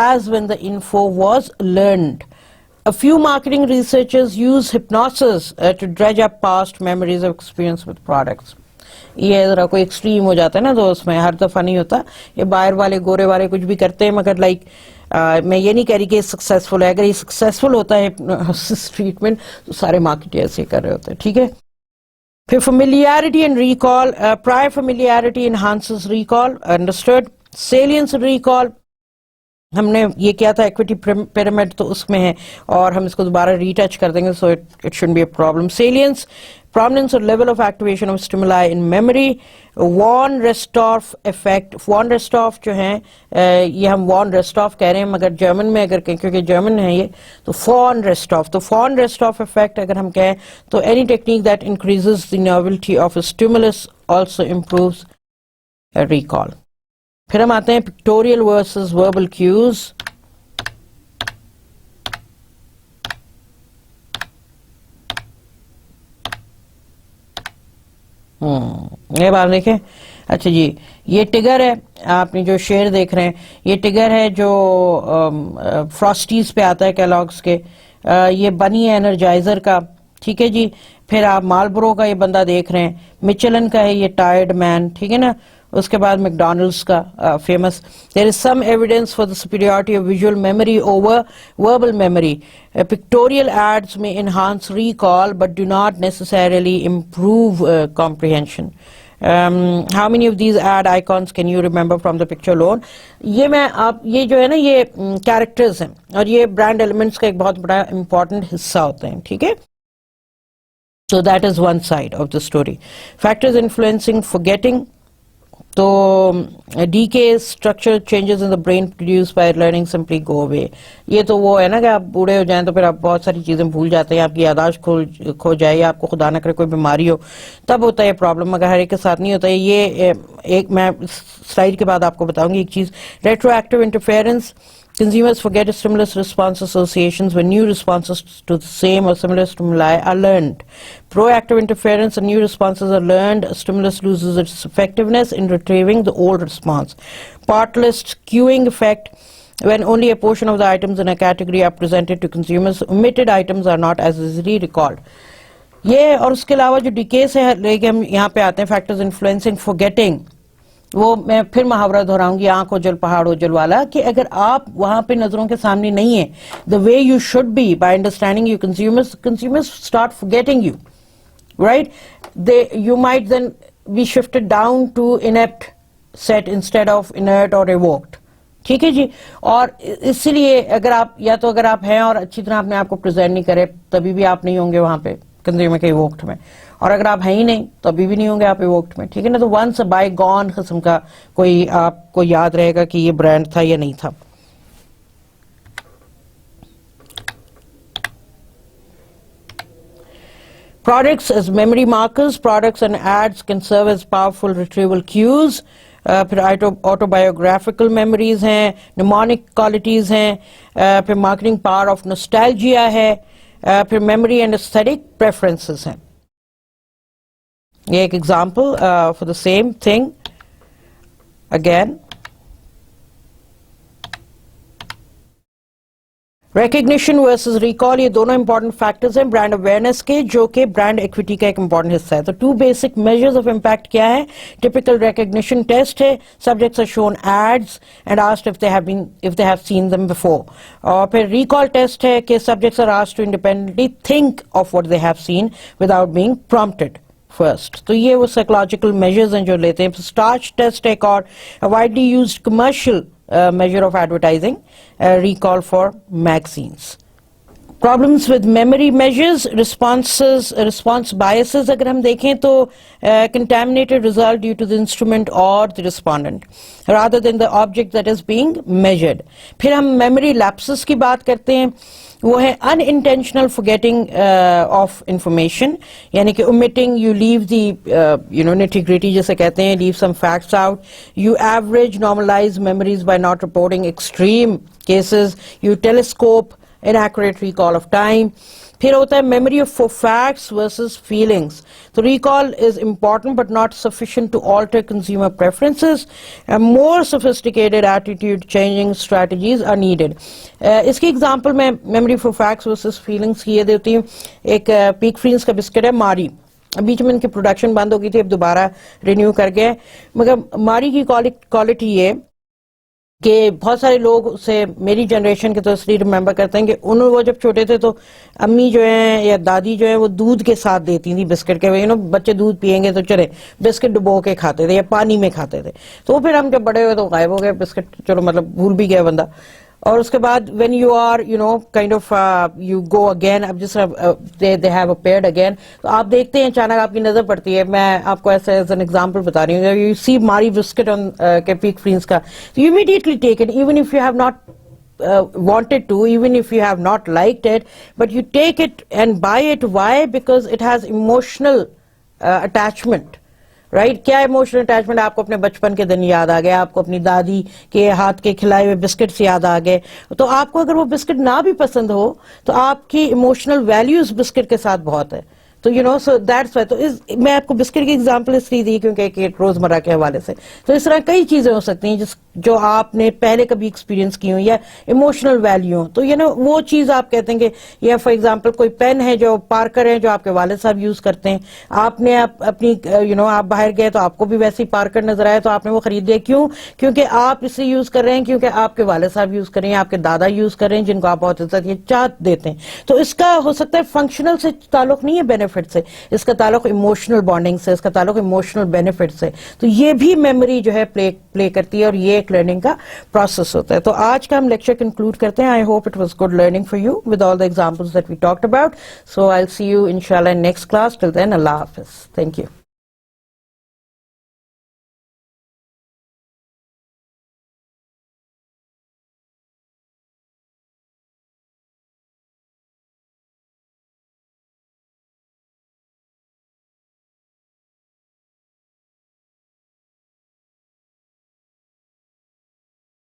as when the info was learned. A few marketing researchers use hypnosis to dredge up past memories of experience with products. یہ ذرا کوئی extreme ہو جاتا ہے نا, تو اس میں ہر دفعہ نہیں ہوتا. یہ باہر والے گورے والے کچھ بھی کرتے ہیں, مگر لائک میں یہ نہیں کہہ رہی کہ سکسیزفل ہے. اگر یہ سکسیزفل ہوتا ہے ٹریٹمنٹ تو سارے مارکیٹ ایسے کر رہے ہوتے ہیں, ٹھیک ہے. پھر familiarity and recall. Prior familiarity enhances recall. Understood. Salience and recall. ہم نے یہ کیا تھا ایکوٹی پیرامڈ, تو اس میں ہے, اور ہم اس کو دوبارہ ری ٹچ کر دیں گے, so it shouldn't be a problem. Salience, prominence or level of activation of stimuli in memory. Von Restorff effect. Von Restorff جو ہیں, یہ ہم Von Restorff کہہ رہے ہیں, مگر جرمن میں اگر کہیں, کیونکہ جرمن ہے یہ, تو Von Restorff. تو Von Restorff effect اگر ہم کہیں تو any technique that increases the novelty of a stimulus also improves recall. پھر ہم آتے ہیں pictorial versus verbal cues. یہ بات دیکھیں. اچھا جی, یہ ٹگر ہے, آپ نے جو شعر دیکھ رہے ہیں, یہ ٹگر ہے جو فراسٹیز پہ آتا ہے کیلاگس کے. یہ بنی ہے انرجائزر کا, ٹھیک ہے جی. پھر آپ مالبرو کا یہ بندہ دیکھ رہے ہیں, مچلن کا ہے یہ ٹائرڈ مین, ٹھیک ہے نا. اس کے بعد میکڈونلڈس کا famous. There is some evidence for the superiority of visual memory over verbal memory. Pictorial ads may enhance recall but do not necessarily improve comprehension. How many of these ad icons can you remember from the picture alone? یہ میں آپ, یہ جو ہے نا, یہ characters ہیں, اور یہ برانڈ ایلیمنٹس کا ایک بہت بڑا امپورٹنٹ حصہ ہوتے ہیں, ٹھیک ہے. So that is one side of the story. Factors influencing forgetting. تو DK structure changes in the brain produced by learning simply go away. یہ تو وہ ہے نا کہ آپ بوڑھے ہو جائیں تو پھر آپ بہت ساری چیزیں بھول جاتے ہیں, آپ کی یادداشت کھو جائے, یا آپ کو خدا نہ کرے کوئی بیماری ہو, تب ہوتا ہے یہ پرابلم, مگر ہر ایک کے ساتھ نہیں ہوتا ہے. یہ ایک میں سلائیڈ کے بعد آپ کو بتاؤں گی ایک چیز. ریٹروایکٹیو interference. Consumers forget stimulus response associations when new responses to the same or similar stimuli are learned. Proactive interference and new responses are learned. A stimulus loses its effectiveness in retrieving the old response. Part list queuing effect. when only a portion of the items in a category are presented to consumers. Omitted items are not as easily recalled. یہ اور اس کے علاوہ جو decay سے لے کے ہم یہاں پہ آتے ہیں فیکٹرز انفلوئنسنگ فورگیٹنگ, وہ میں پھر محاورہ دہراؤں گی, آنکھ اوجل پہاڑ اوجل والا, کہ اگر آپ وہاں پہ نظروں کے سامنے نہیں ہیں the way you should be by understanding you consumers start forgetting you, right? You might then be shifted down to inept set instead of inert or evoked. ٹھیک ہے جی. اور اسی لیے اگر آپ ہیں اور اچھی طرح اپنے آپ کو پریزنٹ نہیں کرے, تبھی بھی آپ نہیں ہوں گے وہاں پہ کنزیومر کے ایووکڈ میں, اور اگر آپ ہیں ہی نہیں تو ابھی بھی نہیں ہوں گے آپ ایووکڈ میں. ٹھیک ہے نا. تو ونس بائی گون قسم کا کوئی آپ کو یاد رہے گا کہ یہ برانڈ تھا یا نہیں تھا. Products as memory markers, products and ads can serve as powerful retrieval cues. پھر autobiographical memories ہیں, mnemonic qualities ہیں, پھر marketing power of nostalgia ہے, پھر memory and aesthetic preferences ہیں. یہ ایک example for the same thing again. Recognition versus recall, یہ دونوں امپورٹنٹ فیکٹرز ہیں برانڈ اویئرنیس کے, جو کہ برانڈ ایکویٹی کا ایک امپورٹنٹ حصہ ہے. تو 2 بیسک میجرز آف امپیکٹ کیا ہے؟ ٹپیکل ریکگنیشن ٹیسٹ ہے, subjects are shown ads and asked if they have seen them before. اور پھر ریکال ٹیسٹ ہے کہ subjects are asked to independently think of what they have seen without being prompted first. تو یہ وہ psychological measures ہیں جو لیتے ہیں. اسٹارچ ٹیسٹ ایک اور widely used commercial measure of advertising, recall for magazines. Problems with memory measures, response biases اگر ہم دیکھیں تو contaminated result due to the instrument or the respondent rather than the object that is being measured. پھر ہم memory lapses کی بات کرتے ہیں, وہ ہے unintentional forgetting of information, یعنی کہ omitting, you leave the nitty gritty جیسے کہتے ہیں, leave some facts out, you average normalize memories by not reporting extreme cases, you telescope inaccurate recall of time. پھر ہوتا ہے memory for facts versus feelings. تو recall is important but not sufficient to alter consumer preferences. More sophisticated attitude changing strategies are needed. اس کی example میں memory for facts versus feelings کی یہ دیتی ہوں. ایک پیک فرینز کا بسکٹ ہے ماری, بیچ میں ان کی پروڈکشن بند ہو گئی تھی, اب دوبارہ رینیو کر گئے. مگر ماری کی کوالٹی یہ کہ بہت سارے لوگ اسے میری جنریشن کے تو اس لیے ریممبر کرتے ہیں کہ وہ جب چھوٹے تھے تو امی جو ہیں یا دادی جو ہیں وہ دودھ کے ساتھ دیتی تھی بسکٹ کے, بچے دودھ پیئیں گے تو چلے بسکٹ ڈبو کے کھاتے تھے یا پانی میں کھاتے تھے. تو پھر ہم جب بڑے ہوئے تو غائب ہو گئے بسکٹ, چلو مطلب بھول بھی گیا بندہ. اور اس کے بعد when you are kind of you go again, اب جس طرح they have appeared again, تو آپ دیکھتے ہیں اچانک آپ کی نظر پڑتی ہے. میں آپ کو ایسے ایز این ایگزامپل بتا رہی ہوں, you see ماری بسکٹ کے پیک فرینز کا, you immediately take it even if you have not wanted to, even if you have not liked it, but you take it and buy it. Why? Because it has emotional attachment. Right, کیا emotional attachment? آپ کو اپنے بچپن کے دن یاد آ گئے, آپ کو اپنی دادی کے ہاتھ کے کھلائے ہوئے بسکٹس یاد آ گئے. تو آپ کو اگر وہ بسکٹ نہ بھی پسند ہو تو آپ کی ایموشنل ویلیو اس بسکٹ کے ساتھ بہت ہے. تو سو دیٹس وائی. تو میں آپ کو بسکٹ کی ایگزامپل اس لیے دی کیونکہ ایک روزمرہ کے حوالے سے. تو اس طرح کئی چیزیں ہو سکتی ہیں جو آپ نے پہلے کبھی ایکسپیرینس کی ہوں یا ایموشنل ویلیو ہوں. تو وہ چیز آپ کہتے ہیں کہ یا فار ایگزامپل کوئی پین ہے جو پارکر ہے جو آپ کے والد صاحب یوز کرتے ہیں, آپ نے اپنی آپ باہر گئے تو آپ کو بھی ویسے ہی پارکر نظر آیا تو آپ نے وہ خرید لیا. کیوں؟ کیونکہ آپ اسے یوز کر رہے ہیں, کیونکہ آپ کے والد صاحب یوز کر رہے ہیں, آپ کے دادا یوز کر رہے ہیں جن کو آپ بہت عزت یہ چاہت دیتے ہیں. تو اس کا ہو سکتا ہے فنکشنل سے تعلق نہیں ہے بینیفٹ سے, اس کا تعلق ایموشنل بانڈنگ سے, اس کا تعلق ایموشنل بینیفٹ سے. تو یہ بھی میموری جو ہے پلے کرتی ہے اور یہ ایک لرننگ کا پروسیس ہوتا ہے. تو آج کا ہم لیکچر کنکلوڈ کرتے ہیں. I hope it was good learning for you with all the examples that we talked about. So I see you انشاءاللہ in next class. Till then اللہ حافظ. Thank you.